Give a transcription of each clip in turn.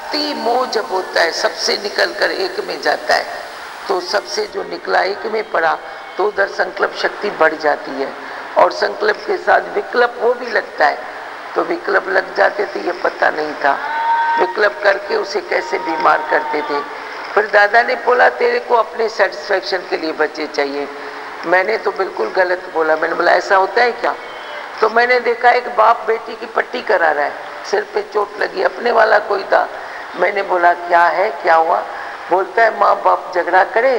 अति मोह जब होता है सबसे निकल कर एक में जाता है, तो सबसे जो निकला एक में पड़ा तो उधर संकल्प शक्ति बढ़ जाती है, और संकल्प के साथ विकल्प वो भी लगता है। तो विकल्प लग जाते थे, ये पता नहीं था। विकल्प करके उसे कैसे बीमार करते थे। फिर दादा ने बोला तेरे को अपने सेटिस्फैक्शन के लिए बच्चे चाहिए। मैंने तो बिल्कुल गलत बोला। मैंने बोला ऐसा होता है क्या? तो मैंने देखा एक बाप बेटी की पट्टी करा रहा है, सिर पे चोट लगी, अपने वाला कोई था। मैंने बोला क्या है, क्या हुआ? बोलता है माँ बाप झगड़ा करे,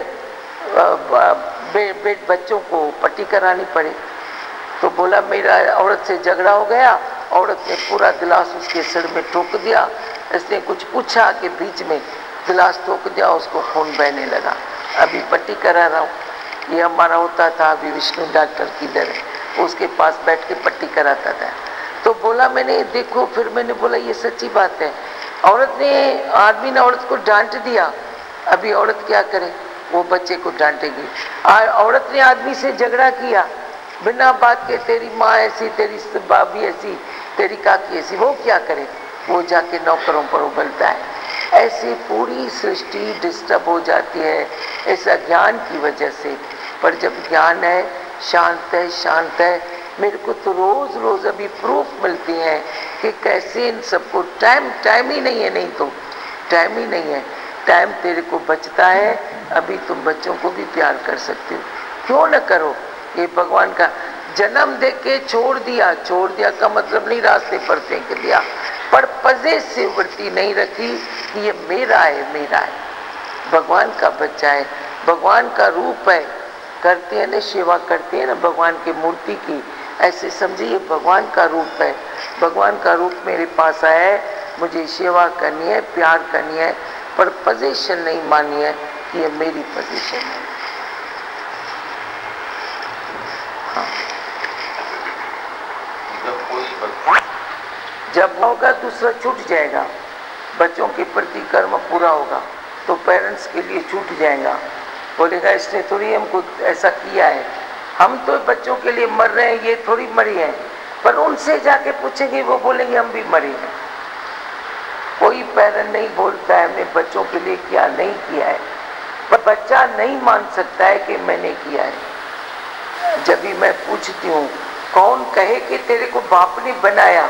बच्चों को पट्टी करानी पड़े। तो बोला मेरा औरत से झगड़ा हो गया, औरत ने पूरा गिलास उसके सिर में ठोक दिया। इसने कुछ पूछा कि बीच में गिलास ठोक दिया, उसको खून बहने लगा। अभी पट्टी करा रहा हूँ। ये हमारा होता था अभी विष्णु डॉक्टर की दर, उसके पास बैठ के पट्टी कराता था। तो बोला मैंने देखो, फिर मैंने बोला ये सच्ची बात है। औरत ने, आदमी ने औरत को डांट दिया, अभी औरत क्या करे, वो बच्चे को डांटेगी। औरत ने आदमी से झगड़ा किया बिना बात के, तेरी माँ ऐसी, तेरी भाभी ऐसी, तेरी काकी ऐसी, वो क्या करे? वो जाके नौकरों पर उगलता है। ऐसी पूरी सृष्टि डिस्टर्ब हो जाती है ऐसा ज्ञान की वजह से। पर जब ज्ञान है, शांत है, शांत है। मेरे को तो रोज रोज अभी प्रूफ मिलती हैं कि कैसे इन सबको टाइम ही नहीं है। नहीं तो टाइम ही नहीं है, टाइम तेरे को बचता है। अभी तुम बच्चों को भी प्यार कर सकते हो, क्यों न करो? ये भगवान का जन्म दे के छोड़ दिया का मतलब नहीं रास्ते पर फेंक दिया, पर पजे से वृत्ति नहीं रखी कि ये मेरा है, मेरा है, भगवान का बच्चा है, भगवान का रूप है। करते हैं ना, सेवा करते हैं ना भगवान की मूर्ति की, ऐसे समझिए भगवान का रूप है। भगवान का रूप मेरे पास आया है, मुझे सेवा करनी है, प्यार करनी है, पर पोजीशन नहीं माननी है कि ये मेरी पोजीशन है। हाँ। जब होगा दूसरा छूट जाएगा, बच्चों के प्रति कर्म पूरा होगा तो पेरेंट्स के लिए छूट जाएगा। बोलेगा इसने थोड़ी हमको ऐसा किया है, हम तो बच्चों के लिए मर रहे हैं, ये थोड़ी मरी है। पर उनसे जाके पूछेंगे, वो बोलेंगे हम भी मरे हैं। कोई पेरेंट नहीं बोलता है हमने बच्चों के लिए क्या नहीं किया है, पर बच्चा नहीं मान सकता है कि मैंने किया है। जब भी मैं पूछती हूँ कौन कहे कि तेरे को बाप ने बनाया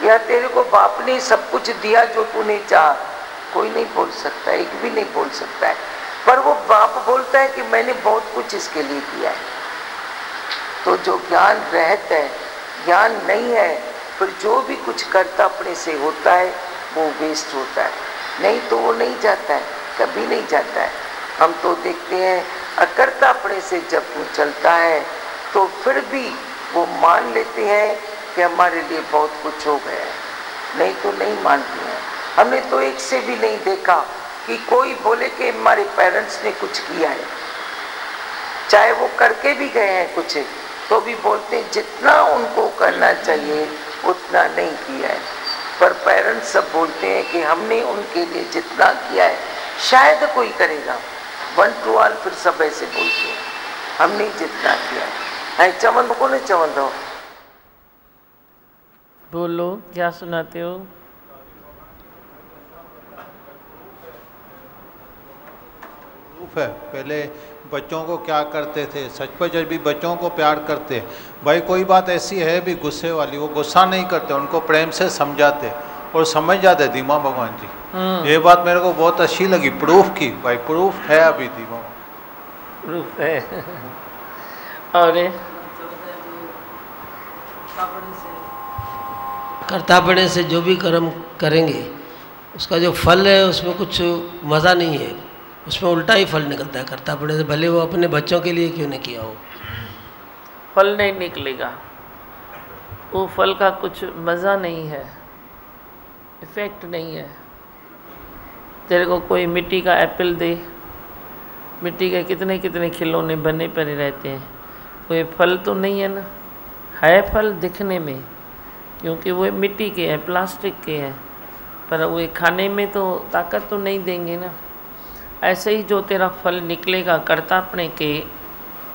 या तेरे को बाप ने सब कुछ दिया जो तूने चाहा, कोई नहीं बोल सकता, एक भी नहीं बोल सकता है। पर वो बाप बोलता है कि मैंने बहुत कुछ इसके लिए किया है। तो जो ज्ञान रहता है, ज्ञान नहीं है, फिर जो भी कुछ करता अपने से होता है वो वेस्ट होता है, नहीं तो वो नहीं जाता है, कभी नहीं जाता है। हम तो देखते हैं अकर्ता अपने से जब वो चलता है तो फिर भी वो मान लेते हैं कि हमारे लिए बहुत कुछ हो गया है, नहीं तो नहीं मानते हैं। हमने तो एक से भी नहीं देखा कि कोई बोले कि हमारे पेरेंट्स ने कुछ किया है, चाहे वो करके भी गए हैं कुछ, तो भी बोलते हैं जितना उनको करना चाहिए उतना नहीं किया है। पर पेरेंट्स सब बोलते हैं कि हमने उनके लिए जितना किया है शायद कोई करेगा। 1 to all फिर सब ऐसे बोलते हैं हमने जितना किया है। चमन को नहीं चमन दो, बोलो क्या सुनाते हो? है पहले बच्चों को क्या करते थे, सच पर जब भी बच्चों को प्यार करते, भाई कोई बात ऐसी है भी गुस्से वाली, वो गुस्सा नहीं करते, उनको प्रेम से समझाते और समझ जाते धीमा भगवान जी। ये बात मेरे को बहुत अच्छी लगी, प्रूफ की भाई, प्रूफ है अभी धीमा प्रूफ है। और कर्तापणे से जो भी कर्म करेंगे उसका जो फल है उसमें कुछ मज़ा नहीं है, उसमें उल्टा ही फल निकलता है कर्तापणे से, भले वो अपने बच्चों के लिए क्यों नहीं किया हो। फल नहीं निकलेगा, वो फल का कुछ मज़ा नहीं है, इफेक्ट नहीं है। तेरे को कोई मिट्टी का एप्पल दे, मिट्टी के कितने कितने खिलौने बने पड़े रहते हैं, कोई फल तो नहीं है ना। है फल दिखने में, क्योंकि वो मिट्टी के हैं, प्लास्टिक के हैं, पर वो खाने में तो ताकत तो नहीं देंगे ना। ऐसे ही जो तेरा फल निकलेगा कर्तापणे के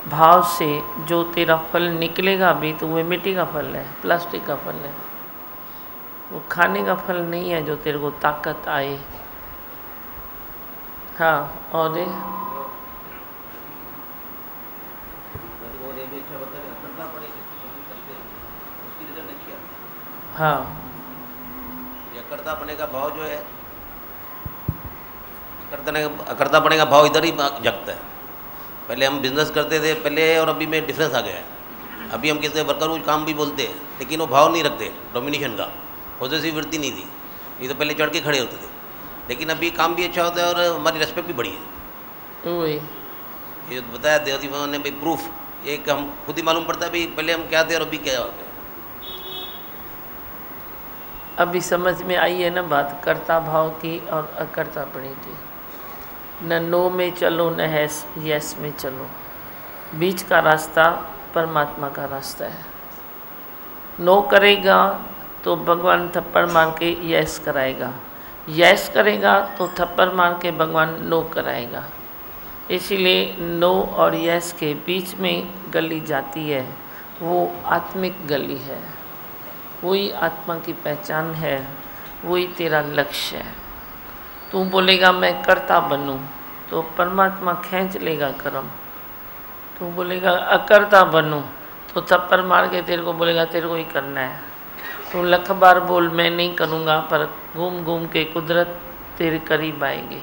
भाव से, जो तेरा फल निकलेगा भी, तो वो मिट्टी का फल है, प्लास्टिक का फल है, वो खाने का फल नहीं है जो तेरे को ताकत आए। हाँ, और हाँ, अकर्तापने का भाव जो है, अकर्तापने का भाव इधर ही जगता है। पहले हम बिजनेस करते थे पहले और अभी में डिफरेंस आ गया है। अभी हम किसी वर्कर को काम भी बोलते हैं लेकिन वो भाव नहीं रखते, डोमिनेशन का, पॉजिटिव वृत्ति नहीं थी। ये तो पहले चढ़ के खड़े होते थे, लेकिन अभी काम भी अच्छा होता है और हमारी रेस्पेक्ट भी बढ़ी है। वही ये बताया देवती भगवान ने भाई, प्रूफ ये कि हम खुद ही मालूम पड़ता है भाई पहले हम क्या थे और अभी क्या हो गए। अभी समझ में आई है ना बात, कर्ता भाव की और अकर्तापणे की। न नो में चलो न यस में चलो, बीच का रास्ता परमात्मा का रास्ता है। नो करेगा तो भगवान थप्पड़ मार के यस कराएगा, यस करेगा तो थप्पड़ मार के भगवान नो कराएगा। इसीलिए नो और यस के बीच में गली जाती है, वो आत्मिक गली है, वही आत्मा की पहचान है, वही तेरा लक्ष्य है। तू बोलेगा मैं कर्ता बनूं तो परमात्मा खींच लेगा कर्म। तू बोलेगा अकर्ता बनूं तो थप्पड़ मार के तेरे को बोलेगा तेरे को ही करना है। तू लख बार बोल मैं नहीं करूँगा, पर घूम घूम के कुदरत तेरे करीब आएगी,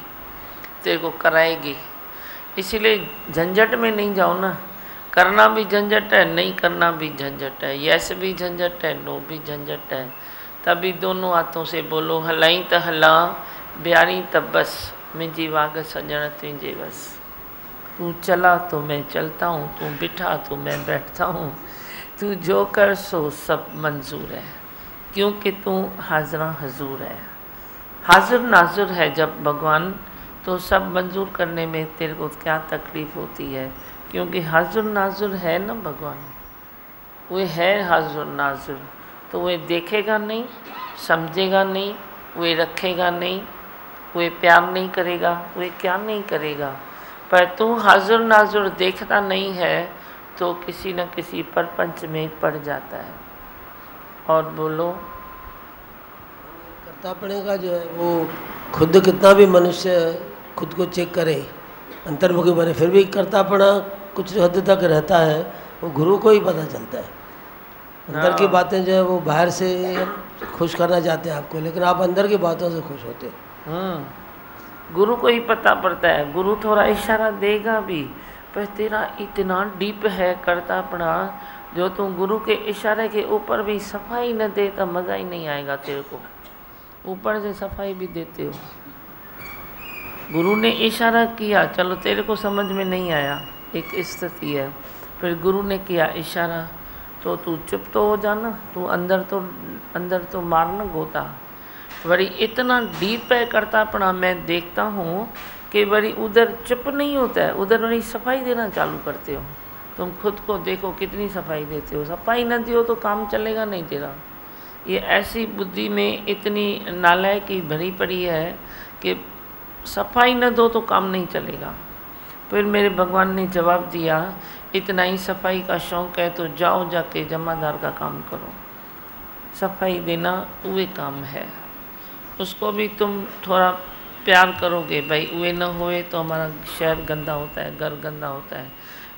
तेरे को कराएगी। इसीलिए झंझट में नहीं जाओ ना, करना भी झंझट है, नहीं करना भी झंझट है, यस भी झंझट है, नो भी झंझट है। तभी दोनों हाथों से बोलो हलाई त हला ब्यारी तब बस, मुंहिंजी वाग सजण तुंहिंजे बस। तू चला तो मैं चलता हूँ, तू बिठा तो मैं बैठता हूँ, तू जो कर सो सब मंजूर है, क्योंकि तू हाजरा हजूर है। हाजिर नाजुर है जब भगवान, तो सब मंजूर करने में तेरे को क्या तकलीफ़ होती है, क्योंकि हाजिर नाजुर है ना भगवान, वो है हाजिर नाजुर। तो वो देखेगा नहीं, समझेगा नहीं, वो रखेगा नहीं, वो प्यार नहीं करेगा, वो क्या नहीं करेगा। पर तू हाजिर नाजुर देखता नहीं है तो किसी न किसी परपंच में पड़ जाता है। और बोलो, कर्तापणे का जो है वो खुद कितना भी मनुष्य खुद को चेक करे, अंतर्मुखी बने, फिर भी कर्तापना कुछ हद तक रहता है, वो गुरु को ही पता चलता है। अंदर की बातें जो है वो बाहर से खुश करना चाहते हैं आपको, लेकिन आप अंदर की बातों से खुश होते हैं। गुरु को ही पता पड़ता है। गुरु थोड़ा इशारा देगा भी, पर तेरा इतना डीप है कर्तापना, जो तुम गुरु के इशारे के ऊपर भी सफाई न दे तो मज़ा ही नहीं आएगा तेरे को। ऊपर से सफाई भी देते हो, गुरु ने इशारा किया, चलो तेरे को समझ में नहीं आया, एक स्थिति है, फिर गुरु ने किया इशारा तो तू चुप तो हो जाना, तू अंदर तो मारना गोता। वरी इतना डीप है कर्तापना, मैं देखता हूँ कि वरी उधर चुप नहीं होता है, उधर वरी सफाई देना चालू करते हो। तुम खुद को देखो कितनी सफाई देते हो, सफाई न दियो तो काम चलेगा नहीं तेरा। ये ऐसी बुद्धि में इतनी नालायकी भरी पड़ी है कि सफाई न दो तो काम नहीं चलेगा। फिर मेरे भगवान ने जवाब दिया, इतना ही सफाई का शौक़ है तो जाओ जाके जमादार का काम करो। सफाई देना वो काम है, उसको भी तुम थोड़ा प्यार करोगे, भाई वे न होए तो हमारा शहर गंदा होता है, घर गंदा होता है।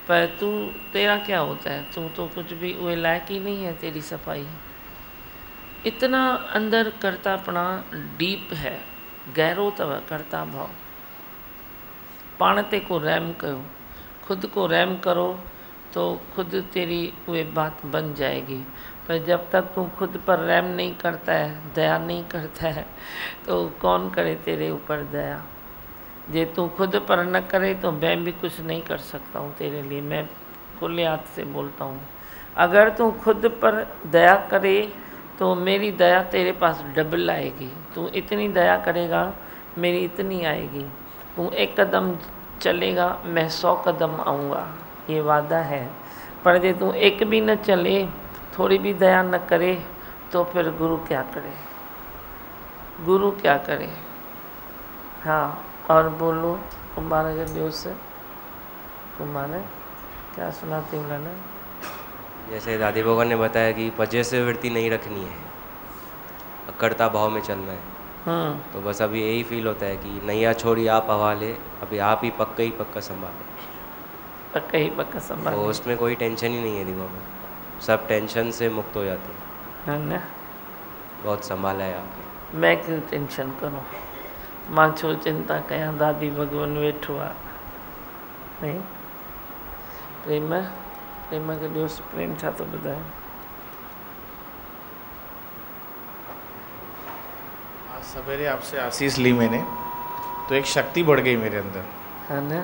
पर तू तेरा क्या होता है, तू तो कुछ भी वे लायक ही नहीं है तेरी सफाई। इतना अंदर कर्तापना डीप है, गहरो तव कर्ता भाव। पाण ते को रहम कयो, खुद को रहम करो तो खुद तेरी वे बात बन जाएगी। पर जब तक तू खुद पर रहम नहीं करता है, दया नहीं करता है, तो कौन करे तेरे ऊपर दया। जे तू खुद पर न करे तो मैं भी कुछ नहीं कर सकता हूँ तेरे लिए, मैं खुले हाथ से बोलता हूँ। अगर तू खुद पर दया करे तो मेरी दया तेरे पास डबल आएगी। तू इतनी दया करेगा मेरी इतनी आएगी। तू एक कदम चलेगा मैं 100 कदम आऊँगा, ये वादा है। पर जे तू एक भी न चले, थोड़ी भी दया न करे, तो फिर गुरु क्या करे, गुरु क्या करे। हाँ, और बोलो कुमार के देव से, कुमार क्या सुनाती हूँ ना। जैसे दादी भगवान ने बताया कि पॉजिटिव वृत्ति नहीं रखनी है, कर्ता भाव में चलना है। तो बस अभी यही फील होता है कि नैया छोड़ी आप हवाले, अभी आप ही पक्का संभाले। पक्का ही पक्का तो संभाल। उसमें कोई टेंशन ही नहीं है दिमाग में, सब टेंशन से मुक्त हो जाते हैं। है ना? बहुत संभाला है आपने। मैं क्यों टेंशन करूं, मां छो चिंता कयां, दादी भगवान वेठो आ। नहीं प्रेम प्रेम के ॾियोसि, प्रेम छा थो ॿुधाए। आज सवेरे आपसे आशीष ली मैंने, तो एक शक्ति बढ़ गई मेरे अंदर। है ना?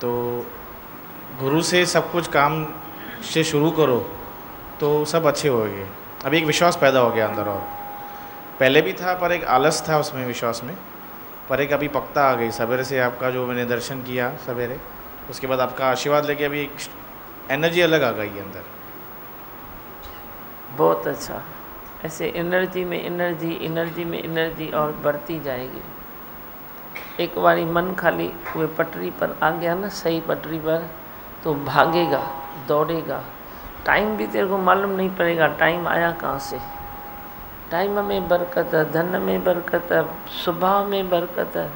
तो गुरु से सब कुछ काम से शुरू करो तो सब अच्छे होंगे। अभी एक विश्वास पैदा हो गया अंदर, और पहले भी था पर एक आलस था उसमें, विश्वास में, पर एक अभी पक्ता आ गई। सवेरे से आपका जो मैंने दर्शन किया सवेरे, उसके बाद आपका आशीर्वाद लेके अभी एक एनर्जी अलग आ गई अंदर। बहुत अच्छा। ऐसे एनर्जी में एनर्जी, एनर्जी में एनर्जी और बढ़ती जाएगी। एक बारी मन खाली वो पटरी पर आ गया ना, सही पटरी पर, तो भागेगा, दौड़ेगा। टाइम भी तेरे को मालूम नहीं पड़ेगा टाइम आया कहाँ से। टाइम में बरकत है, धन में बरकत है, स्वभाव में बरकत है,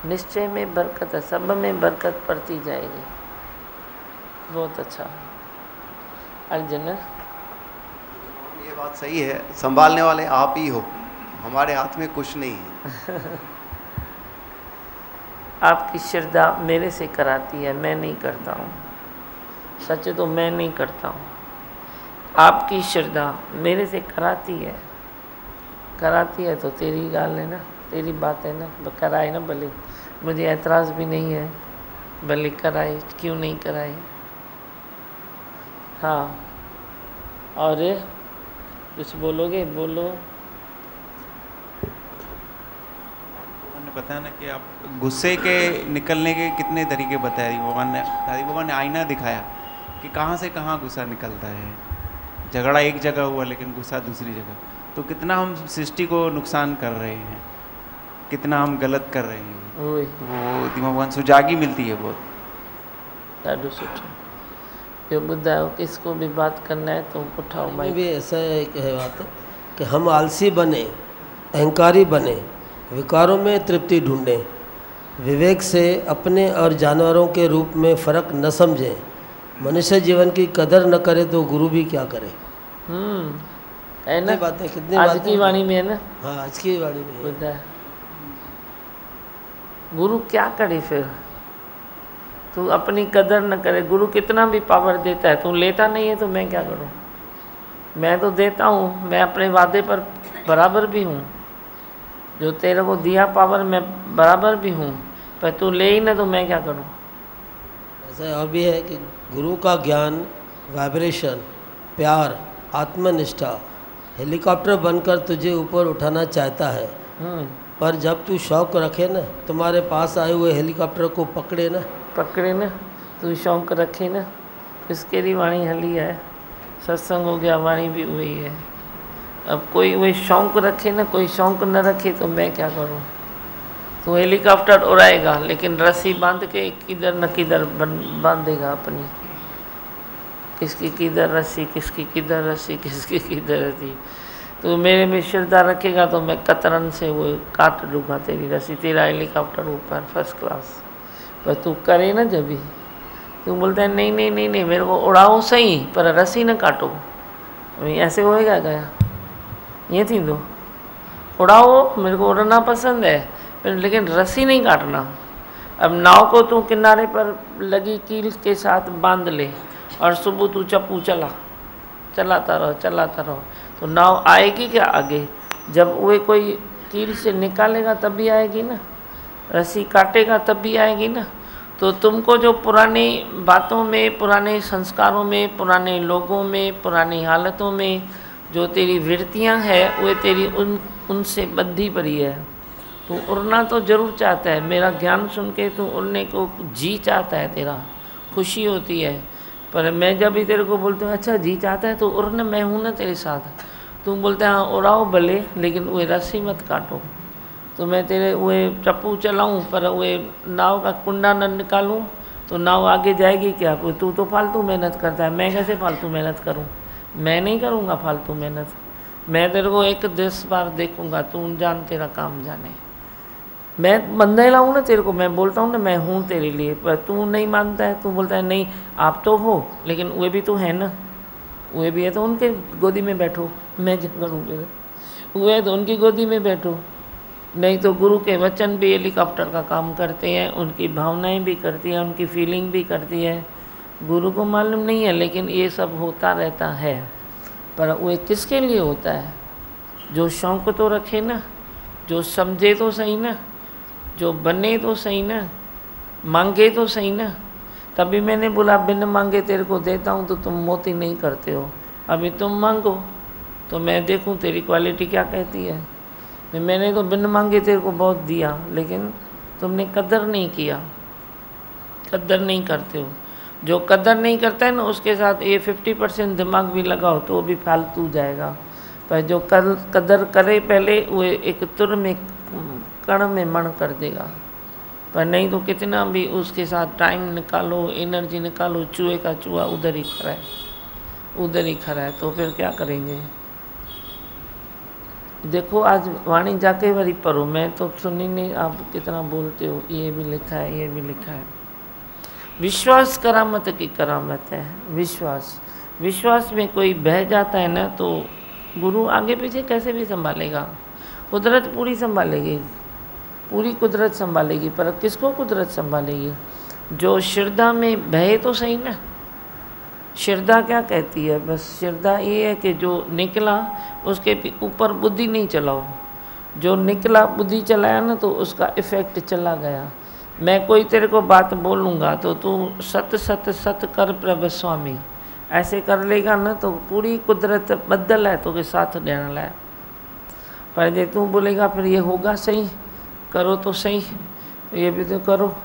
निश्चय में बरकत है, सब में बरकत पड़ती जाएगी। बहुत अच्छा। अर्जुन, ये बात सही है, संभालने वाले आप ही हो, हमारे हाथ में कुछ नहीं है। आपकी श्रद्धा मेरे से कराती है, मैं नहीं करता हूँ। सच तो मैं नहीं करता हूँ। आपकी श्रद्धा मेरे से कराती है तो तेरी गाल है ना, तेरी बात है ना, कराए ना भले। मुझे ऐतराज़ भी नहीं है, भले कराए, क्यों नहीं कराए। हाँ, और कुछ बोलोगे? बोलो। ने बताया ना कि आप गुस्से के निकलने के कितने तरीके बताए। दादी भगवान ने आईना दिखाया कि कहाँ से कहाँ गुस्सा निकलता है। झगड़ा एक जगह हुआ लेकिन गुस्सा दूसरी जगह, तो कितना हम सृष्टि को नुकसान कर रहे हैं, कितना हम गलत कर रहे हैं। वो दिमाग भगवान सुजागी मिलती है बहुत। ॾाढो सुठो। ॿियो ॿुधायो, किसको भी बात करना है तो उठाओ माइक। भी ऐसा एक है बात कि हम आलसी बने, अहंकारी बने, विकारों में तृप्ति ढूंढें, विवेक से अपने और जानवरों के रूप में फ़र्क न समझें, मनुष्य जीवन की कदर न करे तो गुरु भी क्या करे। है ना? बातें कितनी आज की वाणी में है ना? हाँ, आज की वाणी में बुद्धा। गुरु क्या करे फिर? तू अपनी कदर न करे, गुरु कितना भी पावर देता है, तू लेता नहीं है तो मैं क्या करूं? मैं तो देता हूँ, मैं अपने वादे पर बराबर भी हूँ। जो तेरे को दिया पावर मैं बराबर भी हूँ, पर तू ले ही ना तो मैं क्या करूँ? ऐसा और भी है कि गुरु का ज्ञान, वाइब्रेशन, प्यार, आत्मनिष्ठा हेलीकॉप्टर बनकर तुझे ऊपर उठाना चाहता है, पर जब तू शौक रखे ना, तुम्हारे पास आए हुए हेलीकॉप्टर को पकड़े ना, तू शौक रखे ना। इसके लिए वाणी हली है, सत्संग हो गया, वाणी भी हुई है। अब कोई वही शौक रखे ना, कोई शौक न रखे तो मैं क्या करूं? तो हेलीकॉप्टर उड़ाएगा लेकिन रस्सी बांध के किधर न किधर बांधेगा अपनी। किसकी किधर रस्सी, किसकी किधर रस्सी, किसकी किधर रस्सी। तो मेरे में श्रद्धा रखेगा तो मैं कतरन से वो काट दूंगा तेरी रस्सी, तेरा हेलीकॉप्टर ऊपर फर्स्ट क्लास। पर तू करे ना, जब भी तू बोलता है नहीं नहीं नहीं नहीं मेरे को उड़ाओ सही पर रस्सी न काटो, ऐसे होएगा क्या? ये थी दो उड़ाओ, मेरे को उड़ना पसंद है लेकिन रस्सी नहीं काटना। अब नाव को तू किनारे पर लगी कील के साथ बांध ले और सुबह तू चप्पू चलाता रहो तो नाव आएगी क्या आगे? जब वो कोई कील से निकालेगा तब भी आएगी ना, रस्सी काटेगा तब भी आएगी ना। तो तुमको जो पुरानी बातों में, पुराने संस्कारों में, पुराने लोगों में, पुरानी हालतों में जो तेरी वृत्तियां हैं वो तेरी उनसे बंधी पड़ी है। तो उड़ना तो ज़रूर चाहता है, मेरा ज्ञान सुन के तो उड़ने को जी चाहता है, तेरा खुशी होती है। पर मैं जब भी तेरे को बोलता हूँ अच्छा जी चाहता है तो उड़ना, मैं हूँ ना तेरे साथ। तू बोलता है हाँ उड़ाओ भले लेकिन वो रस्सी मत काटो। तो मैं तेरे वो चप्पू चलाऊँ पर वो नाव का कुंडा न निकालूँ तो नाव आगे जाएगी क्या? तू तो फालतू मेहनत करता है, मैं कैसे फालतू मेहनत करूँ? मैं नहीं करूँगा फालतू मेहनत। मैं तेरे को 10 बार देखूंगा, तू जान तेरा काम जाने। मैं बंदे लाऊँ ना तेरे को, मैं बोलता हूँ ना मैं हूँ तेरे लिए, पर तू नहीं मानता है। तू बोलता है नहीं आप तो हो, लेकिन वे भी तो है ना, वे भी है तो उनके गोदी में बैठो। मैं क्या करूँ, वे है तो उनकी गोदी में बैठो। नहीं तो गुरु के वचन भी हेलीकॉप्टर का काम करते हैं, उनकी भावनाएं भी करती हैं, उनकी फीलिंग भी करती है। गुरु को मालूम नहीं है, लेकिन ये सब होता रहता है। पर वो किसके लिए होता है? जो शौक़ तो रखे ना, जो समझे तो सही ना, जो बने तो सही ना, मांगे तो सही ना। तभी मैंने बोला बिन मांगे तेरे को देता हूँ, तो तुम मोती नहीं करते हो। अभी तुम मांगो तो मैं देखूँ तेरी क्वालिटी क्या कहती है। मैंने तो बिन मांगे तेरे को बहुत दिया, लेकिन तुमने कदर नहीं किया। कदर नहीं करते हो। जो कदर नहीं करता है ना, उसके साथ ये 50% दिमाग भी लगाओ तो वो भी फालतू जाएगा। पर जो कदर करे पहले, वो एक तुर में कण में मण कर देगा। पर नहीं तो कितना भी उसके साथ टाइम निकालो, एनर्जी निकालो, चूहे का चूहा उधर ही खड़ा है, उधर ही खड़ा है। तो फिर क्या करेंगे? देखो आज वाणी जाके वरी पढ़ो, मैं तो सुनी नहीं, आप कितना बोलते हो। ये भी लिखा है, ये भी लिखा है। विश्वास करामत की करामत है। विश्वास में कोई बह जाता है ना, तो गुरु आगे पीछे कैसे भी संभालेगा। कुदरत पूरी संभालेगी, पूरी कुदरत संभालेगी। पर किसको कुदरत संभालेगी? जो श्रद्धा में बहे तो सही ना। श्रद्धा क्या कहती है? बस श्रद्धा ये है कि जो निकला उसके ऊपर बुद्धि नहीं चलाओ। जो निकला बुद्धि चलाया ना, तो उसका इफ़ेक्ट चला गया। मैं कोई तेरे को बात बोलूँगा तो तू सत सत सत कर प्रभ स्वामी ऐसे कर लेगा ना, तो पूरी कुदरत बदल है तो के साथ देने लाए। पर जे तू बोलेगा फिर ये होगा सही, करो तो सही, ये भी तो करो।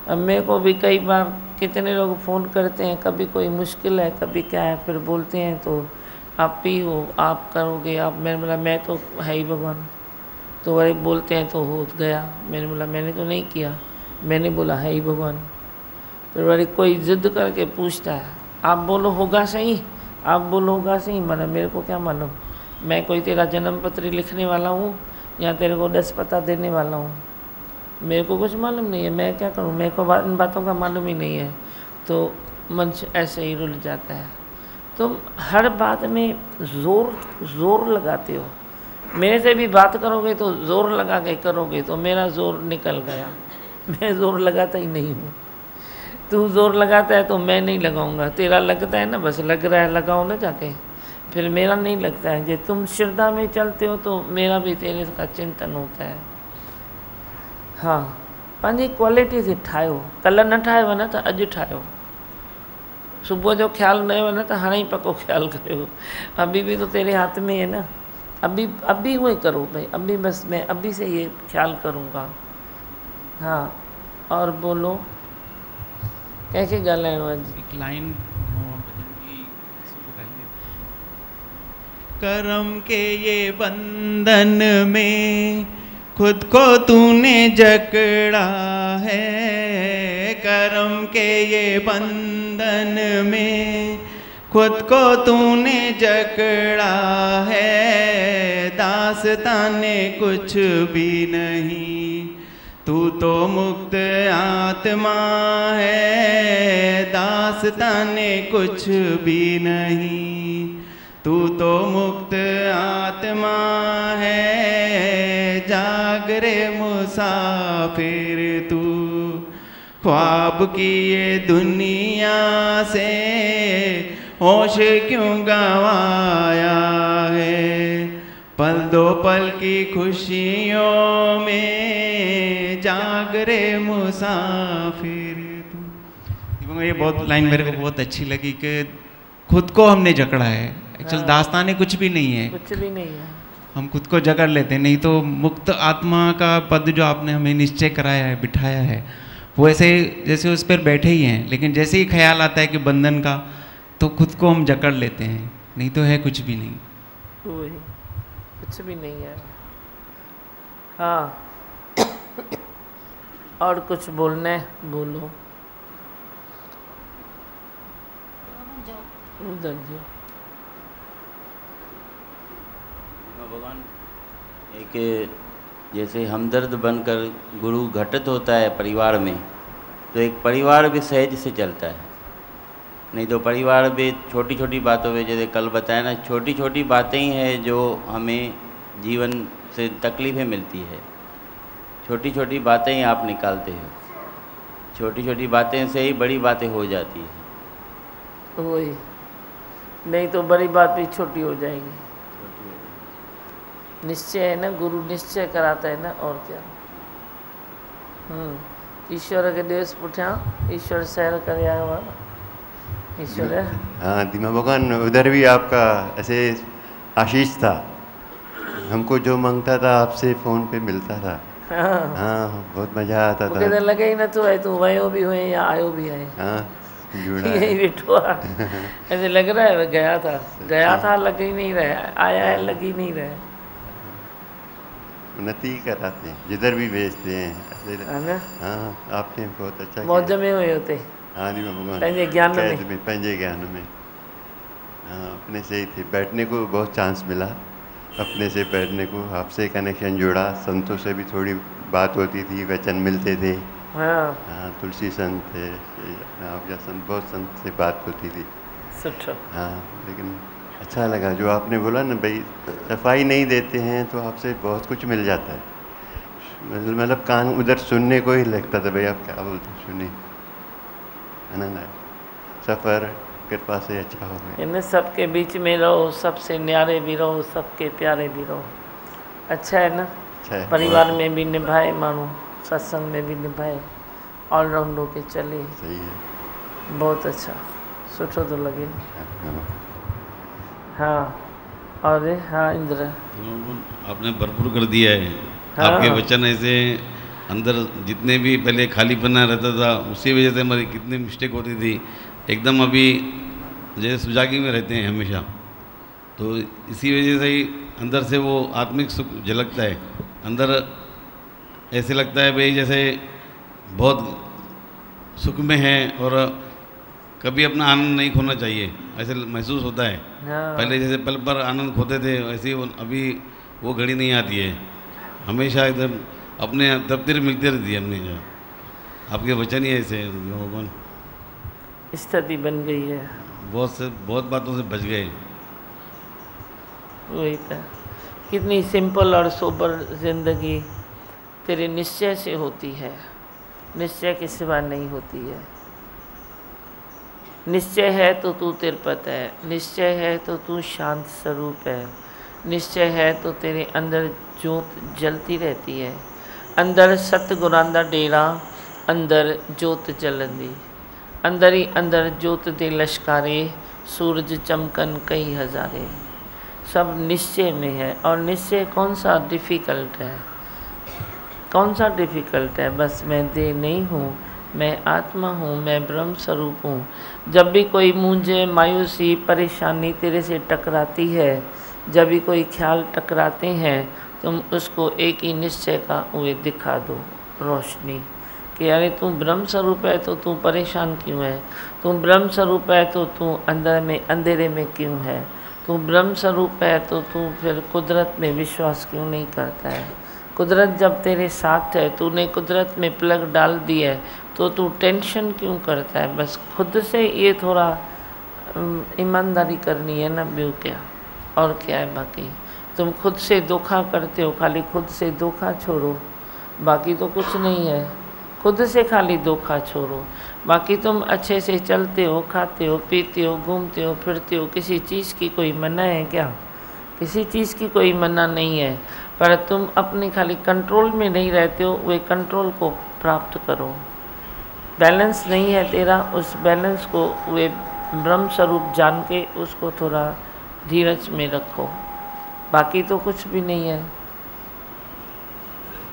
अब मेरे को भी कई बार कितने लोग फ़ोन करते हैं, कभी कोई मुश्किल है, कभी क्या है, फिर बोलते हैं तो आप ही हो, आप करोगे, आप। मैंने बोला मैं तो है ही भगवान। तो वही बोलते हैं तो हो गया। मैंने बोला मैंने तो नहीं किया, मैंने बोला है ही भगवान। फिर वही कोई ज़िद करके पूछता है आप बोलो होगा सही, आप बोलो होगा सही। मैंने मेरे को क्या मालूम, मैं कोई तेरा जन्म पत्र लिखने वाला हूँ या तेरे को 10 पता देने वाला हूँ? मेरे को कुछ मालूम नहीं है, मैं क्या करूँ? मेरे को इन बातों का मालूम ही नहीं है। तो मन ऐसे ही रुल जाता है। तुम हर बात में ज़ोर लगाते हो। मेरे से भी बात करोगे तो ज़ोर लगा के करोगे, तो मेरा ज़ोर निकल गया। मैं ज़ोर लगाता ही नहीं हूँ। तू ज़ोर लगाता है तो मैं नहीं लगाऊंगा। तेरा लगता है ना, बस लग रहा है, लगाओ ना जाके। फिर मेरा नहीं लगता है। जो तुम श्रद्धा में चलते हो तो मेरा भी तेरे का चिंतन होता है। हाँ, पंहिंजी क्वालिटी खे ठाहियो। कल्ह न ठाहियो न त अॼु ठाहियो। सुबुह जो ख्याल न हुयो न त हाणे ही पक्को ख्याल कयो। अभी भी तो तेरे हाथ में है ना। अभी वही करो भाई, अभी बस मैं अभी से ये ख्याल करूँगा। हाँ, और बोलो कैसे ॻाल्हाइणो आहे? एक लाइन करम के ये बंधन में खुद को तूने जकड़ा है। करम के ये बंधन में खुद को तूने जकड़ा है। दास्ताने कुछ भी नहीं, तू तो मुक्त आत्मा है। दास्ताने कुछ भी नहीं, तू तो मुक्त आत्मा है। जाग रे मुसाफिर तू, ख्वाब की ये दुनिया से होश क्यों गंवाया है। पल दो पल की खुशियों में जाग रे मुसाफिर तू। ये बहुत लाइन मेरे को बहुत अच्छी लगी कि खुद को हमने जकड़ा है। एक्चुअल दास्ताने कुछ भी नहीं है, कुछ भी नहीं है। हम खुद को जकड़ लेते हैं। नहीं तो मुक्त आत्मा का पद जो आपने हमें निश्चय कराया है, बिठाया है, वो ऐसे जैसे उस पर बैठे ही हैं। लेकिन जैसे ही ख्याल आता है कि बंधन का, तो खुद को हम जकड़ लेते हैं। नहीं तो है कुछ भी नहीं, कुछ भी नहीं है। हाँ, और कुछ बोलना है बोलो। उधर जो भगवान एक जैसे हमदर्द बनकर गुरु घटित होता है परिवार में, तो एक परिवार भी सहज से चलता है। नहीं तो परिवार भी छोटी छोटी बातों में, जैसे कल बताया ना, छोटी छोटी बातें ही हैं जो हमें जीवन से तकलीफ़ें मिलती है। छोटी छोटी बातें ही आप निकालते हो, छोटी छोटी बातें से ही बड़ी बातें हो जाती है। वही, नहीं तो बड़ी बात भी छोटी हो जाएगी। निश्चय है ना, गुरु निश्चय कराता है ना, और क्या। ईश्वर के देश पुठिया ईश्वर सैर कर आया हुआ ईश्वर है। हाँ दीमा भगवान, उधर भी आपका ऐसे आशीष था, हमको जो मांगता था आपसे फ़ोन पे मिलता था। हाँ बहुत मज़ा आता था। मुझे लगे ही न तो है तू वयो भी हुए या आयो भी है। हाँ जुड़ा यही बिठो ऐसे लग रहा है गया था लग ही नहीं रहा, आया है लग ही नहीं रहा। उन्नति कराते हैं जिधर भी भेजते हैं ऐसे। हाँ आपने बहुत अच्छा मौज में हुए होते। हाँ जी भगवान, पंजे ज्ञान में, पंजे ज्ञान में। हाँ अपने से ही थे, बैठने को बहुत चांस मिला, अपने से बैठने को, आपसे कनेक्शन जुड़ा, संतों से भी थोड़ी बात होती थी, वचन मिलते थे। हाँ तुलसी संत थे, आप या संत, बहुत संत से बात होती थी। हाँ लेकिन अच्छा लगा जो आपने बोला ना भाई, सफाई नहीं देते हैं तो आपसे बहुत कुछ मिल जाता है। मतलब कान उधर सुनने को ही लगता था, भाई आप क्या बोलते हैं, सुनिए आनंद आया। सफ़र कृपा से अच्छा हो गया। इन्हें सबके बीच में रहो, सबसे न्यारे भी रहो, सबके प्यारे भी रहो। अच्छा है ना। अच्छा है। परिवार में भी निभाए मानू, सत्संग में भी निभाए, ऑलराउंड होके चले। सही है, बहुत अच्छा, सुठो तो लगे। हाँ और हाँ इंद्र, आपने भरपूर कर दिया है। आपके वचन ऐसे अंदर जितने भी पहले खाली बना रहता था, उसी वजह से हमारी कितनी मिस्टेक होती थी, एकदम अभी जैसे सुजागी में रहते हैं हमेशा, तो इसी वजह से ही अंदर से वो आत्मिक सुख झलकता है। अंदर ऐसे लगता है भाई जैसे बहुत सुख में है और कभी अपना आनंद नहीं खोना चाहिए, ऐसे महसूस होता है। पहले जैसे पल पर आनंद खोते थे, वैसे अभी वो घड़ी नहीं आती है, हमेशा एकदम अपने तृप्ति मिलती रहती है। हमने जो आपके वचन ही ऐसे भगवान स्थिति बन गई है, बहुत बातों से बच गए। वही था, कितनी सिंपल और सोबर जिंदगी तेरे निश्चय से होती है, निश्चय के सिवा नहीं होती है। निश्चय है तो तू तिरपत है, निश्चय है तो तू शांत स्वरूप है, निश्चय है तो तेरे अंदर ज्योत जलती रहती है। अंदर सतगुरां दा डेरा, अंदर ज्योत जलंदी, अंदर ही अंदर ज्योत दे लश्कारे, सूरज चमकन कई हज़ारे। सब निश्चय में है, और निश्चय कौन सा डिफ़िकल्ट है, कौन सा डिफ़िकल्ट है। बस मैं देह नहीं हूँ, मैं आत्मा हूँ, मैं ब्रह्म स्वरूप हूँ। जब भी कोई मुझे मायूसी परेशानी तेरे से टकराती है, जब भी कोई ख्याल टकराते हैं, तुम उसको एक ही निश्चय का वे दिखा दो, रोशनी, कि अरे तू ब्रह्म स्वरूप है तो तू परेशान क्यों है, तू ब्रह्म स्वरूप है तो तू अंदर में अंधेरे में क्यों है, तू ब्रह्म स्वरूप है तो तू फिर कुदरत में विश्वास क्यों नहीं करता है। कुदरत जब तेरे साथ है, तूने कुदरत में प्लग डाल दी है, तो तू टेंशन क्यों करता है। बस खुद से ये थोड़ा ईमानदारी करनी है ना, ब्यू क्या और क्या है। बाकी तुम खुद से धोखा करते हो, खाली खुद से धोखा छोड़ो, बाकी तो कुछ नहीं है। खुद से खाली धोखा छोड़ो, बाकी तुम अच्छे से चलते हो, खाते हो, पीते हो, घूमते हो, फिरते हो। किसी चीज़ की कोई मना है क्या? किसी चीज़ की कोई मना नहीं है, पर तुम अपने खाली कंट्रोल में नहीं रहते हो। वे कंट्रोल को प्राप्त करो। बैलेंस नहीं है तेरा, उस बैलेंस को वे ब्रह्म स्वरूप जान के उसको थोड़ा धीरज में रखो। बाकी तो कुछ भी नहीं है।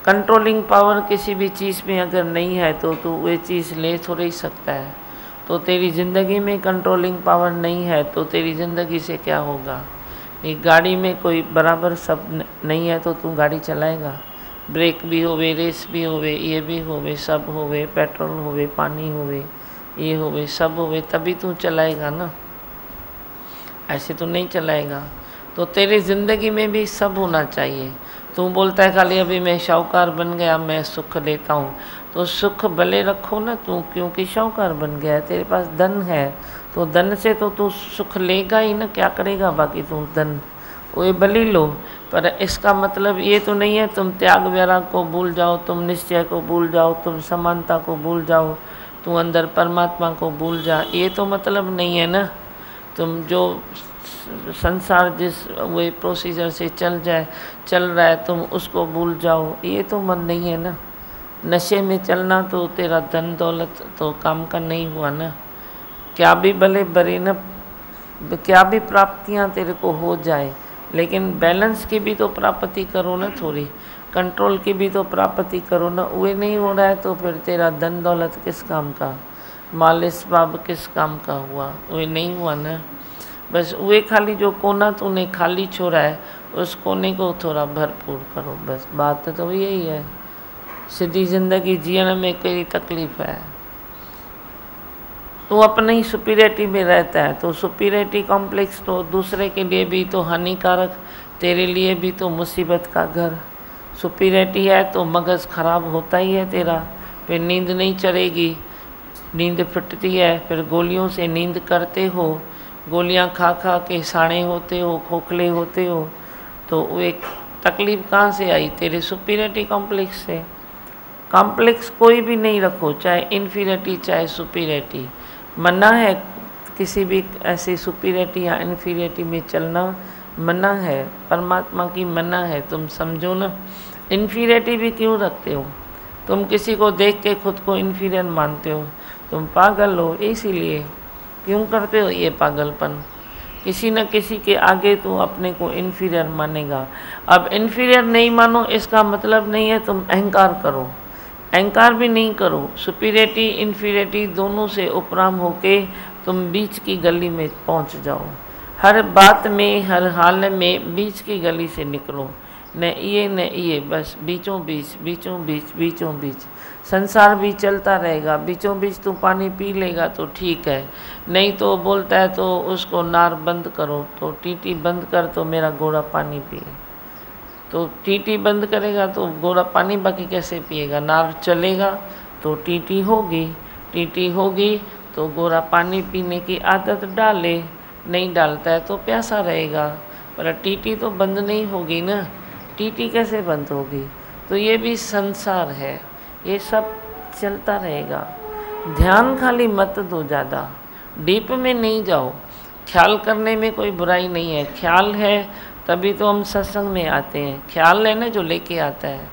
कंट्रोलिंग पावर किसी भी चीज़ में अगर नहीं है तो तू वे चीज़ ले थोड़ा ही सकता है। तो तेरी ज़िंदगी में कंट्रोलिंग पावर नहीं है तो तेरी ज़िंदगी से क्या होगा। एक गाड़ी में कोई बराबर सब नहीं है तो तू गाड़ी चलाएगा। ब्रेक भी होवे, रेस भी होवे, ये भी होवे, सब होवे, पेट्रोल होवे, पानी होवे, ये होवे, सब होवे, तभी तू चलाएगा ना, ऐसे तो नहीं चलाएगा। तो तेरी ज़िंदगी में भी सब होना चाहिए। तू बोलता है खाली अभी मैं शाहूकार बन गया, मैं सुख लेता हूँ, तो सुख भले रखो ना तू, क्योंकि शाहूकार बन गया है, तेरे पास धन है, तो धन से तो तू सुख लेगा ही ना, क्या करेगा बाकी तू धन, वो भले लो। पर इसका मतलब ये तो नहीं है तुम त्याग वैराग को भूल जाओ, तुम निश्चय को भूल जाओ, तुम समानता को भूल जाओ, तू अंदर परमात्मा को भूल जा, ये तो मतलब नहीं है ना। तुम जो संसार जिस वे प्रोसीजर से चल रहा है तुम उसको भूल जाओ, ये तो मन नहीं है ना। नशे में चलना तो तेरा धन दौलत तो काम का नहीं हुआ ना। क्या भी भले बरे न, क्या भी प्राप्तियां तेरे को हो जाए, लेकिन बैलेंस की भी तो प्राप्ति करो ना, थोड़ी कंट्रोल की भी तो प्राप्ति करो ना। वो नहीं हो रहा है तो फिर तेरा धन दौलत किस काम का, माल इसबाब किस काम का हुआ, वो नहीं हुआ ना। बस वे खाली जो कोना तूने खाली छोड़ा है उस कोने को थोड़ा भरपूर करो, बस बात तो यही है। सीधी ज़िंदगी जीने में कोई तकलीफ़ है, तो अपने ही सुपीरियरिटी में रहता है, तो सुपीरियरिटी कॉम्प्लेक्स तो दूसरे के लिए भी तो हानिकारक, तेरे लिए भी तो मुसीबत का घर। सुपीरियरिटी है तो मगज़ ख़राब होता ही है तेरा, फिर नींद नहीं चढ़ेगी, नींद फिटती है, फिर गोलियों से नींद करते हो, गोलियां खा खा के साड़े होते हो, खोखले होते हो, तो वो एक तकलीफ़ कहाँ से आई, तेरे सुपीरियरिटी कॉम्प्लेक्स से। कॉम्प्लेक्स कोई भी नहीं रखो, चाहे इन्फीरियरिटी चाहे सुपीरियरिटी। मना है किसी भी ऐसी सुपीरियरिटी या इन्फीरियरिटी में चलना, मना है, परमात्मा की मना है, तुम समझो ना। इन्फीरियरिटी भी क्यों रखते हो, तुम किसी को देख के खुद को इन्फीरियर मानते हो, तुम पागल हो, इसीलिए क्यों करते हो ये पागलपन। किसी न किसी के आगे तो अपने को इन्फीरियर मानेगा। अब इन्फीरियर नहीं मानो इसका मतलब नहीं है तुम अहंकार करो, अहंकार भी नहीं करो। सुपीरियरिटी इन्फीरियरिटी दोनों से उपराम होके तुम बीच की गली में पहुंच जाओ। हर बात में, हर हाल में बीच की गली से निकलो, न ये बस बीचों बीच, बीचों बीच, बीचों बीच। संसार भी चलता रहेगा, बीचों बीच तू पानी पी लेगा तो ठीक है, नहीं तो बोलता है तो उसको नार बंद करो, तो टीटी बंद कर तो मेरा घोड़ा पानी पिए। तो टीटी बंद करेगा तो घोड़ा पानी बाकी कैसे पिएगा, नार चलेगा तो टीटी होगी, टीटी होगी तो घोड़ा पानी पीने की आदत डाले, नहीं डालता है तो प्यासा रहेगा, पर टीटी तो बंद नहीं होगी ना, टीटी कैसे बंद होगी। तो ये भी संसार है, ये सब चलता रहेगा। ध्यान खाली मत दो, ज़्यादा डीप में नहीं जाओ। ख्याल करने में कोई बुराई नहीं है, ख्याल है तभी तो हम सत्संग में आते हैं, ख्याल है ना जो लेके आता है।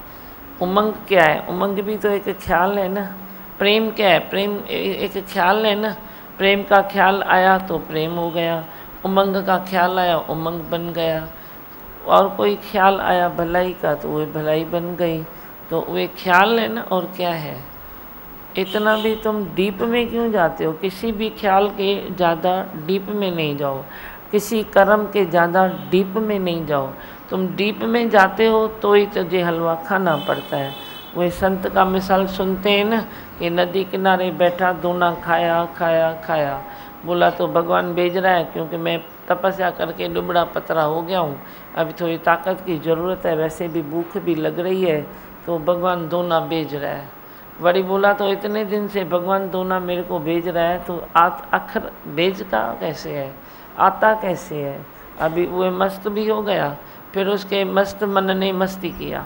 उमंग क्या है, उमंग भी तो एक ख्याल है ना। प्रेम क्या है, प्रेम एक ख्याल है ना। प्रेम का ख्याल आया तो प्रेम हो गया, उमंग का ख्याल आया उमंग बन गया, और कोई ख्याल आया भलाई का तो वो भलाई बन गई। तो वे ख्याल है ना, और क्या है। इतना भी तुम डीप में क्यों जाते हो, किसी भी ख्याल के ज़्यादा डीप में नहीं जाओ, किसी कर्म के ज़्यादा डीप में नहीं जाओ। तुम डीप में जाते हो तो ही तुझे हलवा खाना पड़ता है। वही संत का मिसाल सुनते हैं ना कि नदी किनारे बैठा दोना खाया खाया खाया, बोला तो भगवान भेज रहा है क्योंकि मैं तपस्या करके दुबड़ा पतरा हो गया हूँ, अभी थोड़ी ताकत की ज़रूरत है, वैसे भी भूख भी लग रही है, तो भगवान दोना भेज रहा है। बड़ी बोला तो इतने दिन से भगवान दोना मेरे को भेज रहा है, तो आखिर भेजता कैसे है, आता कैसे है। अभी वो मस्त भी हो गया, फिर उसके मस्त मन ने मस्ती किया,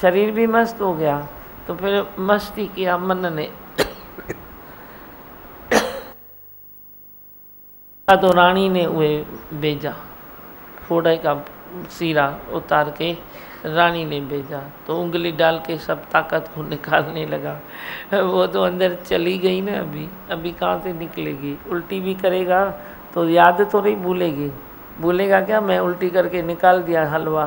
शरीर भी मस्त हो गया, तो फिर मस्ती किया मन ने। तो रानी ने वे भेजा, फोड़े का सीरा उतार के रानी ने भेजा, तो उंगली डाल के सब ताकत को निकालने लगा। वो तो अंदर चली गई ना, अभी कहाँ से निकलेगी। उल्टी भी करेगा तो याद तो नहीं भूलेगी, भूलेगा क्या, मैं उल्टी करके निकाल दिया हलवा,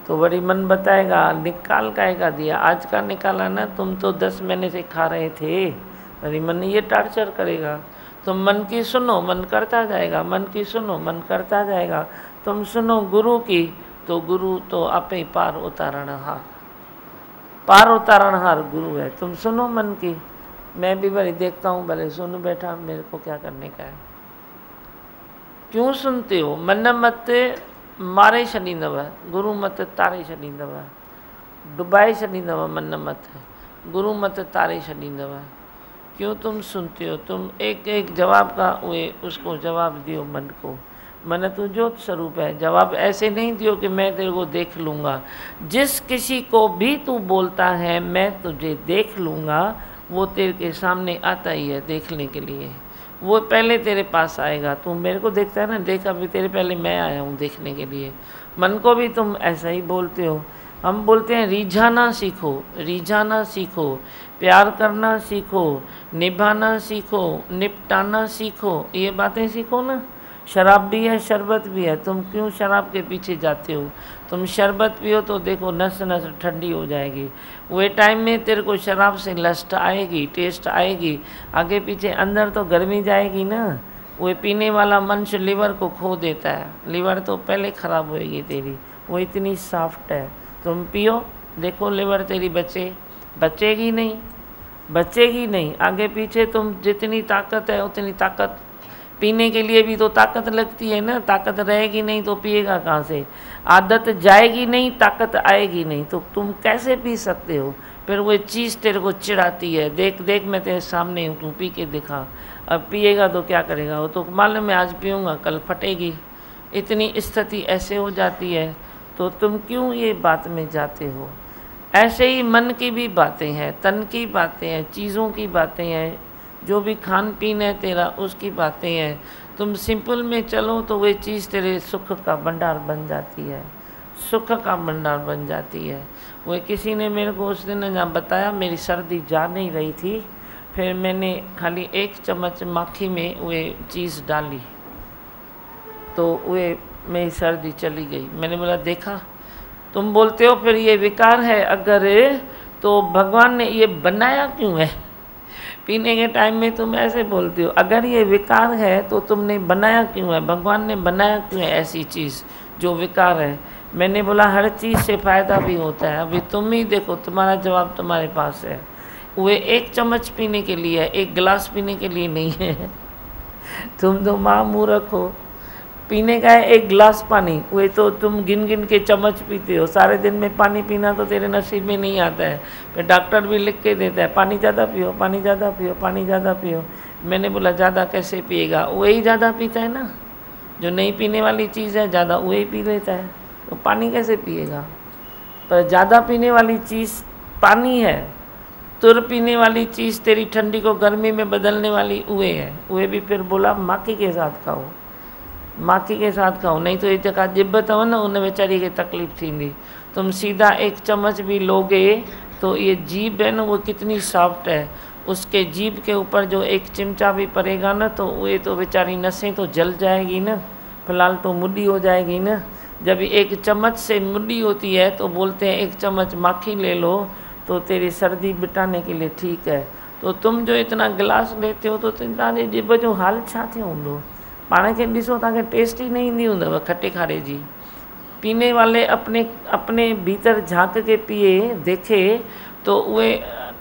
तो बड़ी मन बताएगा निकाल काहेगा दिया, आज का निकाला ना, तुम तो 10 महीने से खा रहे थे। बड़ी मन ये टार्चर करेगा। तुम मन की सुनो, मन करता जाएगा, मन की सुनो, मन करता जाएगा। तुम सुनो गुरु की, तो गुरु तो आपे पार उतारणहार, पार उतारणहार गुरु है। तुम सुनो मन की, मैं भी बड़ी देखता हूँ, भले सुन बैठा, मेरे को क्या करने का है। क्यों सुनते हो, मन मत मारे छॾींदव, गुरू मत तारे छॾींदव, डुबाए छॾींदव मन मत, गुरू मत तारे छॾींदव। क्यों तुम सुनते हो? तुम एक एक जवाब का उसको जवाब दियो मन को। मन तू ज्योत स्वरूप है। जवाब ऐसे नहीं दियो कि मैं तेरे को देख लूँगा। जिस किसी को भी तू बोलता है मैं तुझे देख लूँगा, वो तेरे के सामने आता ही है देखने के लिए। वो पहले तेरे पास आएगा। तू मेरे को देखता है ना, देख अभी तेरे पहले मैं आया हूँ देखने के लिए। मन को भी तुम ऐसा ही बोलते हो। हम बोलते हैं रिझाना सीखो, रिझाना सीखो, प्यार करना सीखो, निभाना सीखो, निपटाना सीखो। ये बातें सीखो ना। शराब भी है, शरबत भी है। तुम क्यों शराब के पीछे जाते हो? तुम शरबत पियो तो देखो नस नस ठंडी हो जाएगी। वे टाइम में तेरे को शराब से लस्ट आएगी, टेस्ट आएगी, आगे पीछे अंदर तो गर्मी जाएगी ना। वो पीने वाला मनुष्य लिवर को खो देता है। लिवर तो पहले ख़राब होएगी तेरी, वो इतनी सॉफ्ट है। तुम पियो, देखो लिवर तेरी बचेगी नहीं, बचेगी नहीं। आगे पीछे तुम जितनी ताकत है उतनी ताकत, पीने के लिए भी तो ताकत लगती है ना। ताकत रहेगी नहीं तो पिएगा कहाँ से? आदत जाएगी नहीं, ताकत आएगी नहीं, तो तुम कैसे पी सकते हो? फिर वो चीज़ तेरे को चिढ़ाती है, देख देख मैं तेरे सामने हूँ, तू पी के दिखा। अब पिएगा तो क्या करेगा? वो तो मालूम है आज पीऊँगा कल फटेगी। इतनी स्थिति ऐसे हो जाती है। तो तुम क्यों ये बात में जाते हो? ऐसे ही मन की भी बातें हैं, तन की बातें हैं, चीज़ों की बातें हैं, जो भी खान पीन है तेरा उसकी बातें हैं। तुम सिंपल में चलो तो वही चीज़ तेरे सुख का भंडार बन जाती है, सुख का भंडार बन जाती है। वो किसी ने मेरे को उस दिन जहाँ बताया, मेरी सर्दी जा नहीं रही थी, फिर मैंने खाली 1 चम्मच माखी में वो चीज़ डाली तो वे मेरी सर्दी चली गई। मैंने बोला देखा, तुम बोलते हो फिर ये विकार है अगर, तो भगवान ने ये बनाया क्यों है? पीने के टाइम में तुम ऐसे बोलते हो। अगर ये विकार है तो तुमने बनाया क्यों है? भगवान ने बनाया क्यों है ऐसी चीज़ जो विकार है? मैंने बोला हर चीज़ से फ़ायदा भी होता है। अभी तुम ही देखो, तुम्हारा जवाब तुम्हारे पास है। वे 1 चम्मच पीने के लिए है, 1 गिलास पीने के लिए नहीं है। तुम तो माँ मूर्ख हो। पीने का है 1 गिलास पानी, वे तो तुम गिन गिन के चम्मच पीते हो। सारे दिन में पानी पीना तो तेरे नसीब में नहीं आता है। फिर डॉक्टर भी लिख के देता है पानी ज़्यादा पियो, पानी ज़्यादा पियो, पानी ज़्यादा पियो। मैंने बोला ज़्यादा कैसे पिएगा? वही ज़्यादा पीता है ना, जो नहीं पीने वाली चीज़ है ज़्यादा वही पी लेता है, तो पानी कैसे पिएगा? पर ज़्यादा पीने वाली चीज़ पानी है, तुर पीने वाली चीज़ तेरी ठंडी को गर्मी में बदलने वाली उए है। उए भी फिर बोला माखी के साथ खाओ, माखी के साथ खाओ, नहीं तो ये जगह जिब अथव न उन वेचारी खे तकलीफ़ थींदी। तुम सीधा 1 चम्मच भी लोगे तो ये जीभ है ना वो कितनी सॉफ्ट है, उसके जीभ के ऊपर जो 1 चिमटा भी पड़ेगा ना तो ये तो बेचारी नसें तो जल जाएगी ना, फिलहाल तो मुड्डी हो जाएगी ना। जब 1 चम्मच से मुड्डी होती है तो बोलते हैं 1 चम्मच माखी ले लो तो तेरी सर्दी बिटाने के लिए ठीक है। तो तुम जो इतना गिलास लेते हो तो तव्हांजे जिभ जो हाल छा थियो हूंदो? पाण खे ॾिसो, तव्हांखे टेस्ट ही नहीं ईंदी हूंदव खटे खारे जी। पीने वाले अपने भीतर झांक के पिए देखे तो वे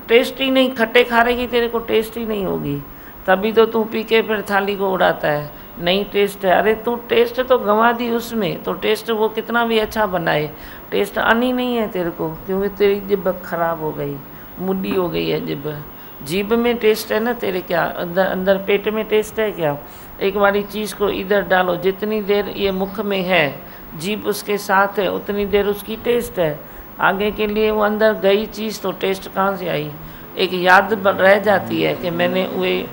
टेस्ट ही नहीं, खट्टे खारे की तेरे को टेस्ट ही नहीं होगी। तभी तो तू पी के फिर थाली को उड़ाता है, नहीं टेस्ट है। अरे तू टेस्ट तो गंवा दी उसमें, तो टेस्ट वो कितना भी अच्छा बनाए, टेस्ट आनी नहीं है तेरे को, क्योंकि तेरी जिभ खराब हो गई, मुड्डी हो गई है जिभ। जीभ में टेस्ट है ना तेरे, क्या अंदर पेट में टेस्ट है क्या? एक बारी चीज़ को इधर डालो, जितनी देर ये मुख में है जीभ उसके साथ है उतनी देर उसकी टेस्ट है। आगे के लिए वो अंदर गई चीज़ तो टेस्ट कहाँ से आई? एक याद रह जाती है कि मैंने वे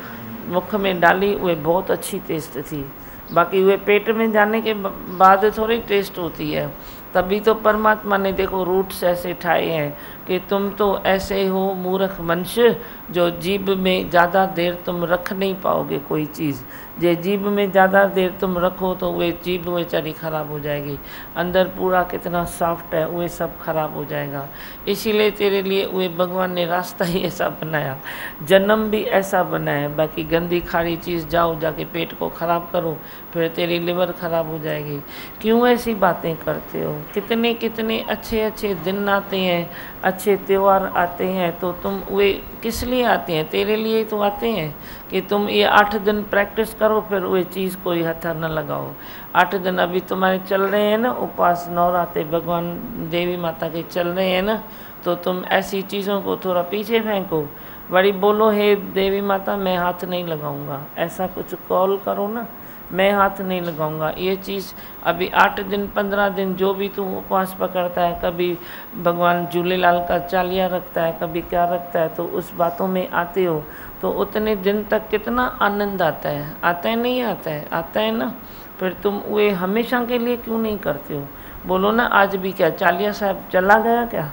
मुख में डाली, वे बहुत अच्छी टेस्ट थी। बाकी वे पेट में जाने के बाद थोड़ी टेस्ट होती है। तभी तो परमात्मा ने देखो रूट्स ऐसे ठाए हैं कि तुम तो ऐसे हो मूर्ख मनुष्य जो जीभ में ज़्यादा देर तुम रख नहीं पाओगे कोई चीज़। जे जीभ में ज़्यादा देर तुम रखो तो वे जीभ बेचारी ख़राब हो जाएगी। अंदर पूरा कितना सॉफ्ट है वे सब खराब हो जाएगा। इसीलिए तेरे लिए वे भगवान ने रास्ता ही ऐसा बनाया, जन्म भी ऐसा बनाया। बाकी गंदी खारी चीज़ जाओ जाके पेट को ख़राब करो, फिर तेरी लिवर ख़राब हो जाएगी। क्यों ऐसी बातें करते हो? कितने कितने अच्छे अच्छे दिन आते हैं, अच्छे त्यौहार आते हैं तो तुम वे किस लिए आते हैं? तेरे लिए तो आते हैं कि तुम ये 8 दिन प्रैक्टिस करो, फिर वे चीज़ कोई हथा न लगाओ। 8 दिन अभी तुम्हारे चल रहे हैं ना, उपवास नवरात्रे भगवान देवी माता के चल रहे हैं ना, तो तुम ऐसी चीज़ों को थोड़ा पीछे फेंको, बड़ी बोलो हे देवी माता मैं हाथ नहीं लगाऊंगा, ऐसा कुछ कॉल करो ना, मैं हाथ नहीं लगाऊंगा। ये चीज़ अभी 8 दिन 15 दिन जो भी तू उपवास पकड़ता है, कभी भगवान झूलेलाल का चालिया रखता है, कभी क्या रखता है, तो उस बातों में आते हो तो उतने दिन तक कितना आनंद आता है। आता है नहीं आता है? आता है ना। फिर तुम वे हमेशा के लिए क्यों नहीं करते हो? बोलो ना आज भी क्या चालिया साहब चला गया क्या?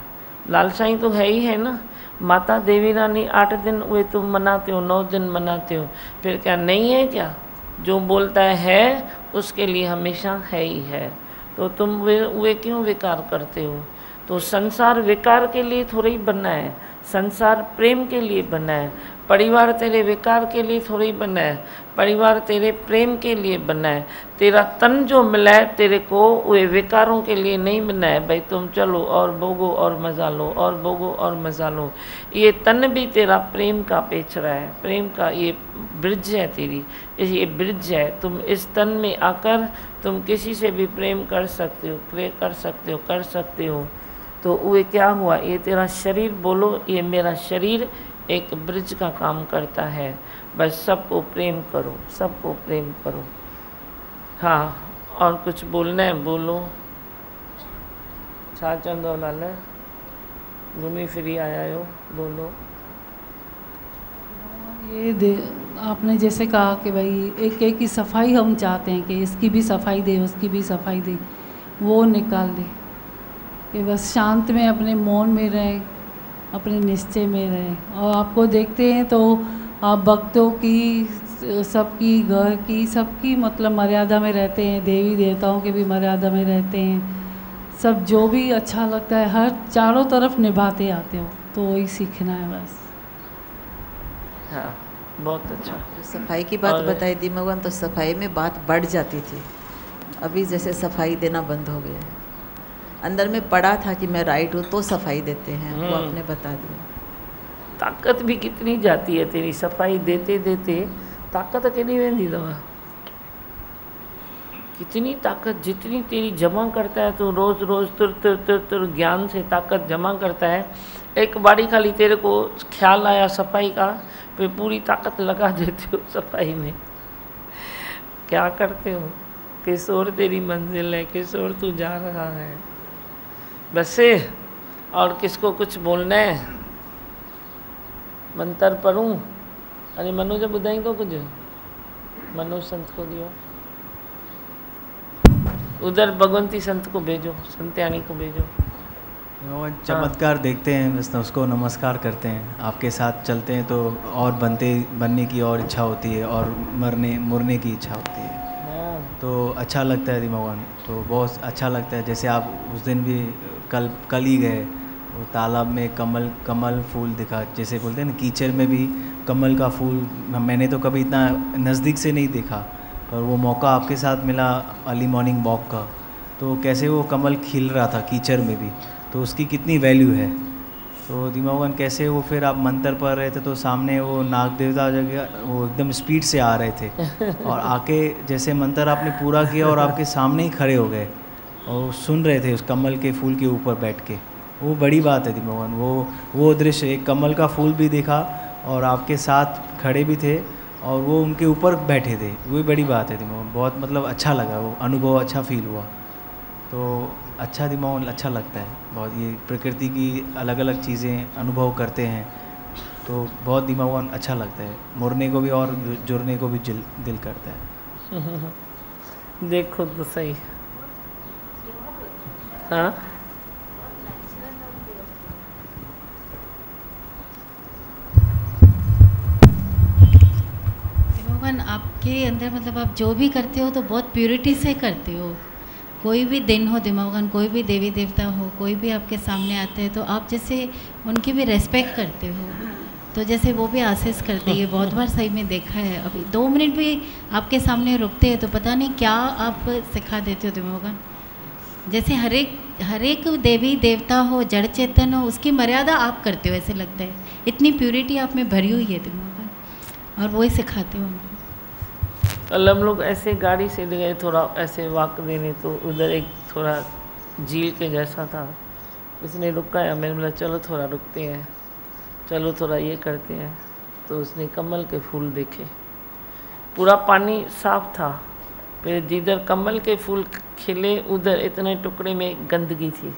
लालसाई तो है ही है ना। माता देवी रानी 8 दिन वे तुम मनाते हो, 9 दिन मनाते हो, फिर क्या नहीं है क्या? जो बोलता है उसके लिए हमेशा है ही है। तो तुम वे क्यों विकार करते हो? तो संसार विकार के लिए थोड़ा ही बना है, संसार प्रेम के लिए बना है। परिवार तेरे विकार के लिए थोड़ा ही बना है, परिवार तेरे प्रेम के लिए बना है। तेरा तन जो मिला है तेरे को वे विकारों के लिए नहीं बना है। भाई तुम चलो और भोगो और मज़ा लो और भोगो और मज़ा लो। ये तन भी तेरा प्रेम का पेचरा है, प्रेम का ये ब्रिज है तेरी, ये ब्रिज है। तुम इस तन में आकर तुम किसी से भी प्रेम कर सकते हो, कर सकते हो। तो वे क्या हुआ? ये तेरा शरीर, बोलो ये मेरा शरीर एक ब्रिज का काम करता है। बस सबको प्रेम करो, सबको प्रेम करो। हाँ, और कुछ बोलना है बोलो। छा चंदो लाल घूमी फिरी आया हो, बोलो। ये आपने जैसे कहा कि भाई एक एक की सफाई हम चाहते हैं कि इसकी भी सफाई दे, उसकी भी सफाई दे, वो निकाल दे कि बस शांत में अपने मौन में रहें, अपने निश्चय में रहें। और आपको देखते हैं तो आप भक्तों की, सबकी, घर की, सबकी मतलब मर्यादा में रहते हैं, देवी देवताओं के भी मर्यादा में रहते हैं। सब जो भी अच्छा लगता है हर चारों तरफ निभाते आते हो, तो वही सीखना है बस। हाँ, बहुत अच्छा। सफाई की बात बताई दी भगवान, तो सफाई में बात बढ़ जाती थी। अभी जैसे सफाई देना बंद हो गया है। अंदर में पड़ा था कि मैं राइट हूँ तो सफाई देते हैं, वो आपने बता दिया। ताकत भी कितनी जाती है तेरी सफाई देते देते, ताकत केनी वेंदी दवा, कितनी ताकत जितनी तेरी जमा करता है तो रोज रोज तुर ज्ञान से ताकत जमा करता है। एक बारी खाली तेरे को ख्याल आया सफाई का, फिर पूरी ताकत लगा देते हो सफाई में। क्या करते हो? किशोर तेरी मंजिल है, किशोर तू जा रहा है। बस और किसको कुछ बोलना है? मंत्र पढ़ूं? अरे मनोज बुधाई को कुछ, मनोज संत को दियो, उधर भगवंती संत को भेजो, संत्यानी को भेजो। चमत्कार देखते हैं बस, उसको नमस्कार करते हैं। आपके साथ चलते हैं तो और बनने की और इच्छा होती है, और मरने की इच्छा होती है। तो अच्छा लगता है भगवान, तो बहुत अच्छा लगता है। जैसे आप उस दिन भी कल ही गए, वो तालाब में कमल फूल दिखा, जैसे बोलते हैं ना कीचड़ में भी कमल का फूल, मैंने तो कभी इतना नज़दीक से नहीं देखा, पर वो मौका आपके साथ मिला अर्ली मॉर्निंग वॉक का, तो कैसे वो कमल खिल रहा था कीचड़ में भी, तो उसकी कितनी वैल्यू है। तो दिमागन कैसे वो फिर आप मंत्र पढ़ रहे थे तो सामने वो नाग देवता जगह वो एकदम स्पीड से आ रहे थे, और आके जैसे मंत्र आपने पूरा किया और आपके सामने ही खड़े हो गए और सुन रहे थे उस कमल के फूल के ऊपर बैठ के। वो बड़ी बात है दिमागन, वो दृश्य, एक कमल का फूल भी देखा और आपके साथ खड़े भी थे और वो उनके ऊपर बैठे थे, वो बड़ी बात है दिमागन। बहुत मतलब अच्छा लगा, वो अनुभव अच्छा फील हुआ। तो अच्छा दिमाग अच्छा लगता है बहुत, ये प्रकृति की अलग अलग चीज़ें अनुभव करते हैं तो बहुत दिमाग अच्छा लगता है। मुड़ने को भी और जुड़ने को भी दिल करता है। देखो तो सही। हाँ भगवान आपके अंदर मतलब आप जो भी करते हो तो बहुत प्योरिटी से करते हो। कोई भी दिन हो दिमागन, कोई भी देवी देवता हो, कोई भी आपके सामने आते हैं तो आप जैसे उनकी भी रेस्पेक्ट करते हो, तो जैसे वो भी आशीष करते हैं। बहुत बार सही में देखा है। अभी 2 मिनट भी आपके सामने रुकते हैं तो पता नहीं क्या आप सिखा देते हो दिमागन। जैसे हर एक देवी देवता हो, जड़ चेतन हो, उसकी मर्यादा आप करते हो, ऐसे लगता है। इतनी प्यूरिटी आप में भरी हुई है दिमाग में, और वही सिखाते हो हमको। कल हम लोग ऐसे गाड़ी से गए थोड़ा ऐसे वॉक देने, तो उधर एक थोड़ा झील के जैसा था, उसने रुकाया, मैंने बोला चलो थोड़ा रुकते हैं, चलो थोड़ा ये करते हैं। तो उसने कमल के फूल देखे, पूरा पानी साफ था, फिर जिधर कमल के फूल खिले उधर इतने टुकड़े में गंदगी थी,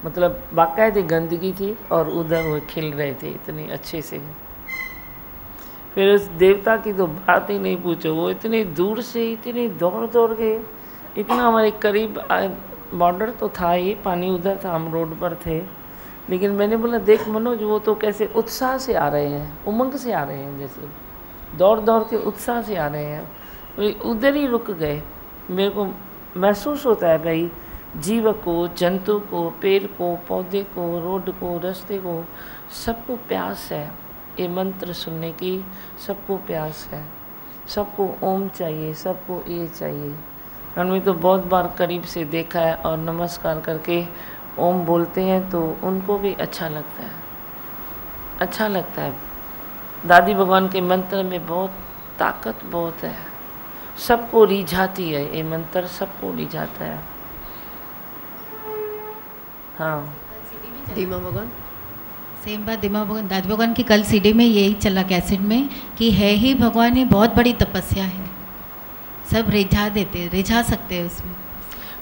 मतलब बाकायदे गंदगी थी, और उधर वो खिल रहे थे इतने अच्छे से। फिर उस देवता की तो बात ही नहीं पूछो, वो इतने दूर से इतने दौड़ गए, इतना हमारे करीब बॉर्डर तो था ही, पानी उधर था, हम रोड पर थे। लेकिन मैंने बोला देख मनोज, वो तो कैसे उत्साह से आ रहे हैं, उमंग से आ रहे हैं, जैसे दौड़ के उत्साह से आ रहे हैं। उधर ही रुक गए। मेरे को महसूस होता है भाई, जीव को, जंतु को, पेड़ को, पौधे को, रोड को, रास्ते को, सबको प्यास है ये मंत्र सुनने की, सबको प्यास है, सबको ओम चाहिए, सबको ये चाहिए। हमने तो बहुत बार करीब से देखा है, और नमस्कार करके ओम बोलते हैं तो उनको भी अच्छा लगता है, अच्छा लगता है। दादी भगवान के मंत्र में बहुत ताकत बहुत है, सबको रिझाती है ये मंत्र, सबको रिझाता है। हाँ, दीमा भगवान सेम बात दीमा भगवान, दादी भगवान की कल सीडी में यही चला कैसेट में, कि है ही भगवान, ये बहुत बड़ी तपस्या है, सब रिझा देते, रिझा सकते हैं उसमें।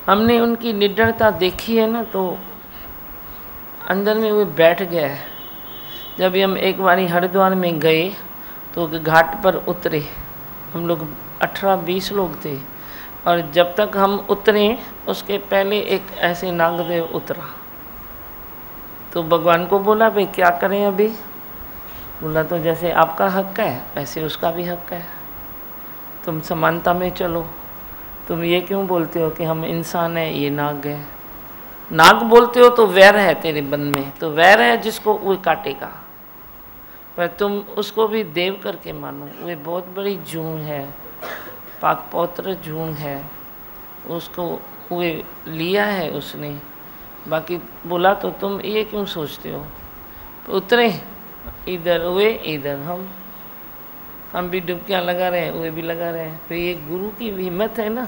हमने उनकी निडरता देखी है ना, तो अंदर में वो बैठ गया है। जब हम एक बारी हरिद्वार में गए तो घाट पर उतरे, हम लोग 18-20 लोग थे, और जब तक हम उतरे उसके पहले एक ऐसे नागदेव उतरा। तो भगवान को बोला भाई क्या करें अभी? बोला तो जैसे आपका हक है वैसे उसका भी हक है, तुम समानता में चलो। तुम ये क्यों बोलते हो कि हम इंसान हैं, ये नाग है? नाग बोलते हो तो वैर है तेरे मन में, तो वैर है जिसको वो काटेगा, पर तुम उसको भी देव करके मानो। वो बहुत बड़ी जून है, पाक पौत्र जून है, उसको वो लिया है उसने। बाकी बोला तो तुम ये क्यों सोचते हो? उतरे इधर हुए, इधर हम भी डुबकियाँ लगा रहे हैं, वे भी लगा रहे हैं। तो ये गुरु की हिम्मत है ना,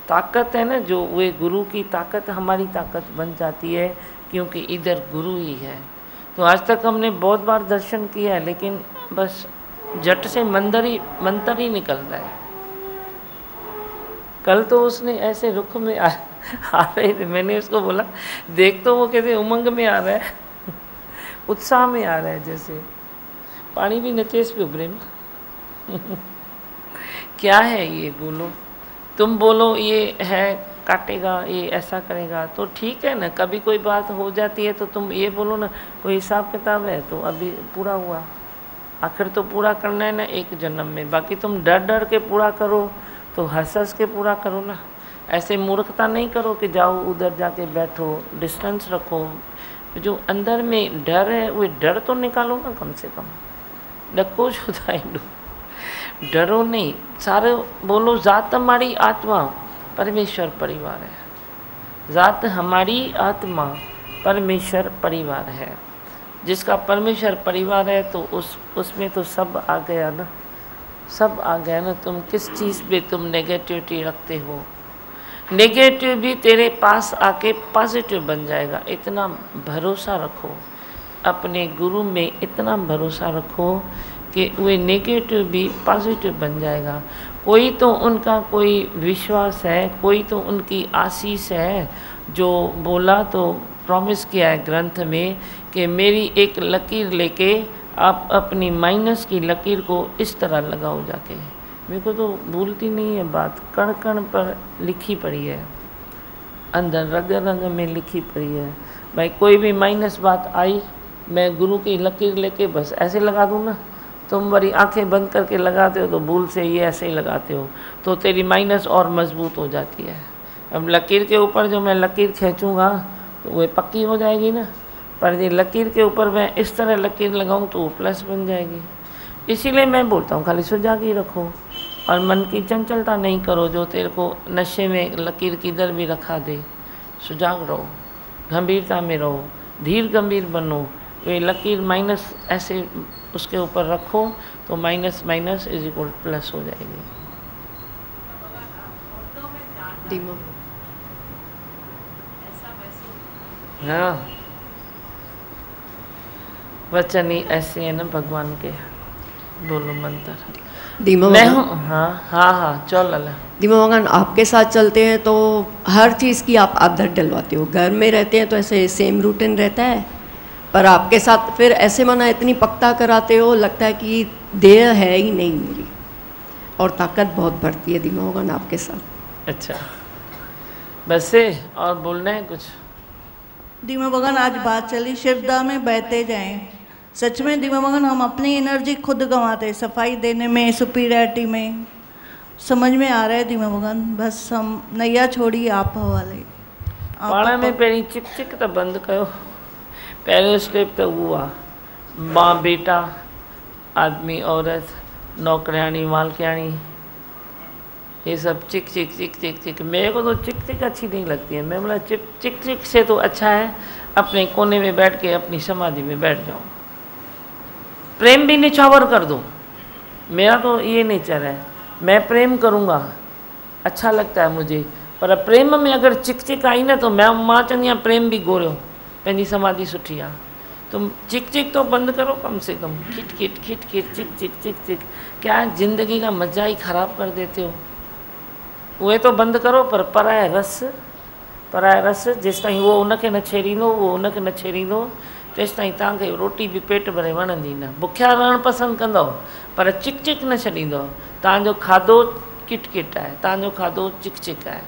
ताकत है ना, जो वे गुरु की ताकत हमारी ताकत बन जाती है, क्योंकि इधर गुरु ही है। तो आज तक हमने बहुत बार दर्शन किया है, लेकिन बस झट से मंतर ही निकलता है। कल तो उसने ऐसे रुख में आ रहे थे, मैंने उसको बोला देख तो वो कैसे उमंग में आ रहा है, उत्साह में आ रहा है, जैसे पानी भी नचेस पे उभरे ना। क्या है ये? बोलो, तुम बोलो ये है काटेगा, ये ऐसा करेगा, तो ठीक है ना। कभी कोई बात हो जाती है तो तुम ये बोलो ना, कोई हिसाब किताब है तो अभी पूरा हुआ, आखिर तो पूरा करना है ना एक जन्म में। बाकी तुम डर के पूरा करो तो हंस के पूरा करो ना। ऐसे मूर्खता नहीं करो कि जाओ उधर जाके बैठो, डिस्टेंस रखो। जो अंदर में डर है वो डर तो निकालो ना, कम से कम डको जो डरो नहीं। सारे बोलो जात हमारी आत्मा परमेश्वर परिवार है, जात हमारी आत्मा परमेश्वर परिवार है। जिसका परमेश्वर परिवार है तो उसमें तो सब आ गया ना, सब आ गया ना। तुम किस चीज़ पे तुम नेगेटिविटी रखते हो, नेगेटिव भी तेरे पास आके पॉजिटिव बन जाएगा। इतना भरोसा रखो अपने गुरु में, इतना भरोसा रखो कि वे नेगेटिव भी पॉजिटिव बन जाएगा। कोई तो उनका कोई विश्वास है, कोई तो उनकी आशीष है, जो बोला तो प्रॉमिस किया है ग्रंथ में कि मेरी एक लकीर लेके आप अपनी माइनस की लकीर को इस तरह लगाओ जाके। मेरे को तो भूलती नहीं है बात, कण कण पर लिखी पड़ी है, अंदर रग रग में लिखी पड़ी है। भाई कोई भी माइनस बात आई, मैं गुरु की लकीर लेके बस ऐसे लगा दूँ ना। तुम बड़ी आंखें बंद करके लगाते हो तो भूल से ये ऐसे ही लगाते हो, तो तेरी माइनस और मजबूत हो जाती है। अब लकीर के ऊपर जो मैं लकीर खींचूँगा तो वह पक्की हो जाएगी ना, पर ये लकीर के ऊपर मैं इस तरह लकीर लगाऊँ तो वो प्लस बन जाएगी। इसीलिए मैं बोलता हूँ खाली सुझा के रखो और मन की चंचलता नहीं करो, जो तेरे को नशे में लकीर किधर भी रखा दे। सुजाग रहो, गंभीरता में रहो, धीर गंभीर बनो। वे लकीर माइनस ऐसे उसके ऊपर रखो तो minus minus is equal plus हो जाएगी। हाँ, वचन ही ऐसे है ना भगवान के। बोलो मंत्र। मैं हूँ। हाँ हाँ हाँ, चल अल्लाह। दीमा भगवान आपके साथ चलते हैं तो हर चीज़ की आप आदत डलवाते हो। घर में रहते हैं तो ऐसे सेम रूटीन रहता है, पर आपके साथ फिर ऐसे मना इतनी पक्का कराते हो, लगता है कि देह है ही नहीं मेरी, और ताकत बहुत बढ़ती है दीमा भगवान आपके साथ। अच्छा, वैसे और बोलना है कुछ? दीमा भगवान आज बात चली शिवदा में बहते जाएं। सच में दीमा भगवान हम अपनी एनर्जी खुद गंवाते हैं सफाई देने में, सुपीरियरिटी में। समझ में आ रहा है दीमा भगवान, बस हम नैया छोड़ी आप हवाले। पाड़ा में पहिरीं चिक चिक तो बंद कयो। पहलो स्टेप तो हुआ माँ बेटा, आदमी औरत, नौकरानी मालकियानी, ये सब चिक चिक चिक चिक चिक। मेरे को तो चिक चिक अच्छी नहीं लगती है। मैं बोला चिक चिक चिक से तो अच्छा है अपने कोने में बैठ के अपनी समाधि में बैठ जाओ। प्रेम भी निछावर कर दो। मेरा तो ये नेचर है, मैं प्रेम करूँगा, अच्छा लगता है मुझे, पर प्रेम में अगर चिक चिक आई ना तो मैं मां चवंदी आहियां प्रेम भी गोरियो, पंहिंजी समाधि सुठी आहे। तुम चिक चिक तो बंद करो कम से कम। खिट खिट खिट खिट चिक चिक चिक चिक, क्या ज़िंदगी का मज़ा ही ख़राब कर देते हो। उहे तो बंद करो, पर पराया रस जेसि ताईं उहो उनखे न छेड़ींदो, उहो उनखे न छेड़ींदो, तेसि ताईं तव्हांखे रोटी बि पेट भरे वणंदी न। बुखिया रहणु पसंदि कंदव पर चिक चिक न छॾींदव। तव्हांजो खाधो किट किट आहे, तव्हांजो खाधो चिक चिक आहे।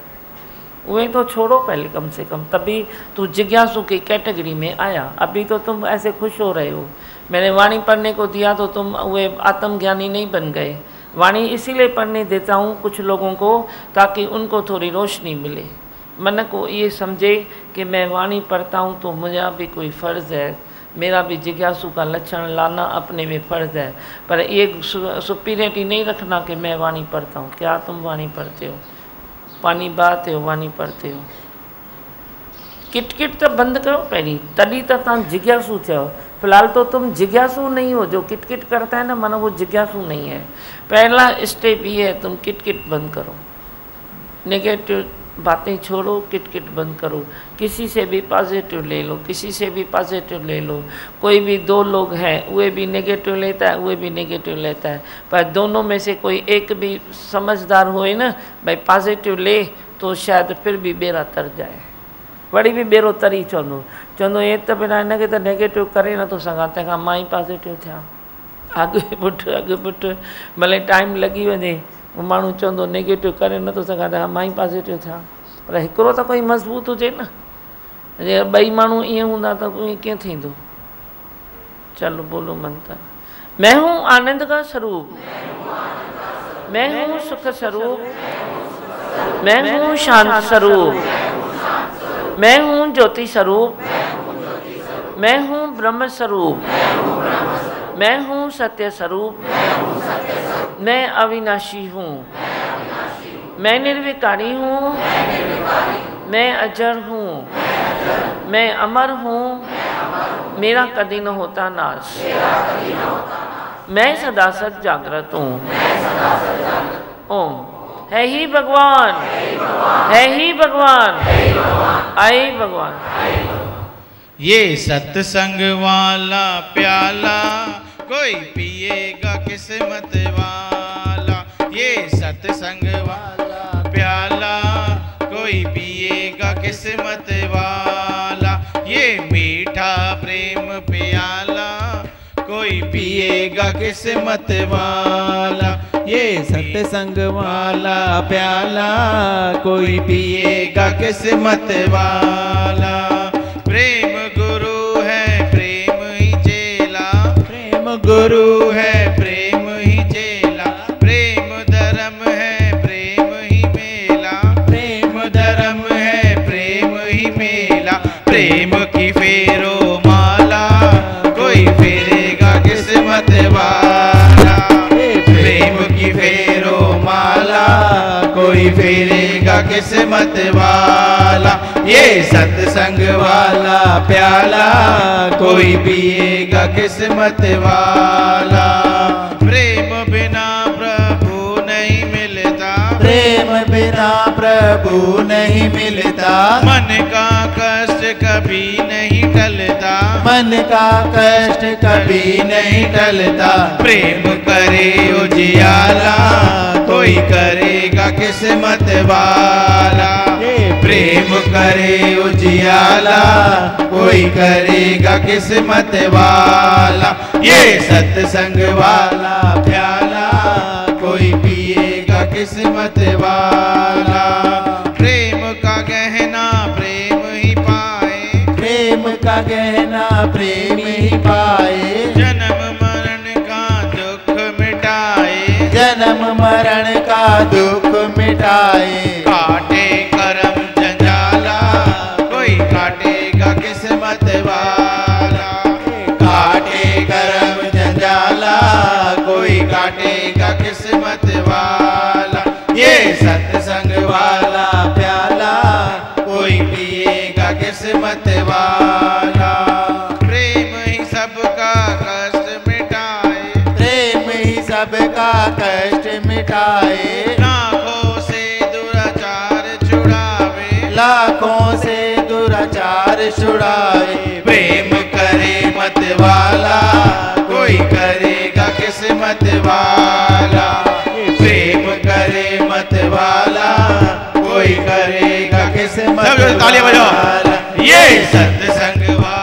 उहे तो छोड़ो पहले कम से कम, तभी तू जिज्ञासु की कैटेगरी में आया। अभी तो तुम ऐसे खुश हो रहे हो, मैंने वाणी पढ़ने को दिया तो तुम वे आत्मज्ञानी नहीं बन गए। वाणी इसीलिए पढ़ने देता हूँ कुछ लोगों को ताकि उनको थोड़ी रोशनी मिले, मन को ये समझे कि मैं वाणी पढ़ता हूँ तो मुझे भी कोई फ़र्ज़ है, मेरा भी जिज्ञासु का लक्षण लाना अपने में फ़र्ज़ है। पर ये सुपीरियरिटी नहीं रखना कि मैं वाणी पढ़ता हूँ। क्या तुम वाणी पढ़ते हो? पानी बहाते हो, वाणी पढ़ते हो। किट किट तो बंद करो पहिरीं, तभी तो तुम जिज्ञासु थे। फिलहाल तो तुम जिज्ञासु नहीं हो। जो किट किट करता है ना मानो वो जिज्ञासु नहीं है। पहला स्टेप ये है, तुम किट किट बंद करो, नेगेटिव बातें छोड़ो, किट किट बंद करो। किसी से भी पॉजिटिव ले लो, किसी से भी पॉजिटिव ले लो। कोई भी दो लोग हैं, वे भी नेगेटिव लेता है, वे भी नेगेटिव लेता है, पर दोनों में से कोई एक भी समझदार होए ना भाई पॉजिटिव ले तो शायद फिर भी बेड़ा तर जाए। वरी भी बेड़ो तरी चवंदो ये तो बिना इनखे तो नेगेटिव करे नथो सघां, तंहिंखां मां ई पॉजिटिव थियां। अॻु पुठि भले टाइम लॻी वञे, माण्हू चवंदो नेगेटिव करे नथो सघां, तंहिंखां मां ई पॉजिटिव थियां। पर हिकिड़ो त कोई मज़बूत हुजे न। जे ॿई माण्हू ईअं हूंदा त ईअं कीअं थींदो? चलो बोलो मंत्र। मैं हूँ आनंद का स्वरूप, मैं हूँ सुख स्वरूप, मैं हूँ शांत स्वरूप, मैं हूँ ज्योति स्वरूप, मैं हूँ ब्रह्म स्वरूप, मैं हूँ सत्य स्वरूप, मैं अविनाशी हूँ, मैं निर्विकारी हूँ, मैं अजर हूँ, मैं अमर हूँ, मेरा कभी न होता नाश, मैं सदा सत जागृत हूँ। ओम। है ही भगवान, है ही भगवान, आए भगवान। ये सत्संग वाला प्याला कोई पिएगा किस्मत वाला। ये सत्संग वाला प्याला कोई पिएगा किस्मत वाला। ये मीठा प्रेम प्याला कोई पिएगा किस्मत वाला। ये सत्संग वाला प्याला कोई पिएगा किस्मत वाला। प्रेम गुरु है प्रेम ही चेला, प्रेम गुरु है प्रेम ही चेला। प्रेम धर्म है प्रेम ही मेला, प्रेम धर्म है प्रेम ही मेला। प्रेम की फेरो माला कोई फेरेगा किस्मत वाला। प्रेम की फेरो माला कोई फेरेगा किस्मत वाला। ये सत्संग वाला प्याला कोई पिएगा किस्मत वाला। प्रेम बिना प्रभु नहीं मिलता, प्रेम बिना प्रभु नहीं मिलता, मन का कष्ट कभी नहीं टलता, मन का कष्ट कभी नहीं टलता। प्रेम करे उजियाला कोई करेगा किस्मत वाला। प्रेम करे उजियाला कोई करेगा किस्मत वाला। ये सत्संग वाला प्याला कोई पिएगा किस्मत वाला। प्रेम का गहना प्रेम ही पाए, प्रेम का गहना प्रेम ही पाए, जन्म मरण का दुख मिटाए, जन्म मरण का दुख मिटाए। काटे करम जंजाला कोई काटेगा किस्मत वाला। काटे करम जंजाला कोई काटेगा किस्मत वाला। ये सत्संग वाला प्याला कोई पिएगा किस्मत वाला। प्रेम ही सबका कष्ट मिटाए, प्रेम ही सबका कष्ट मिटाए, लाखों से दुराचार छुड़ावे, लाखों से दुराचार छुड़ाए। प्रेम करे मत वाला कोई करेगा किस्मत वाला। प्रेम करे मत वाला कोई करेगा किस्मत वाला। ये सत्संग वाला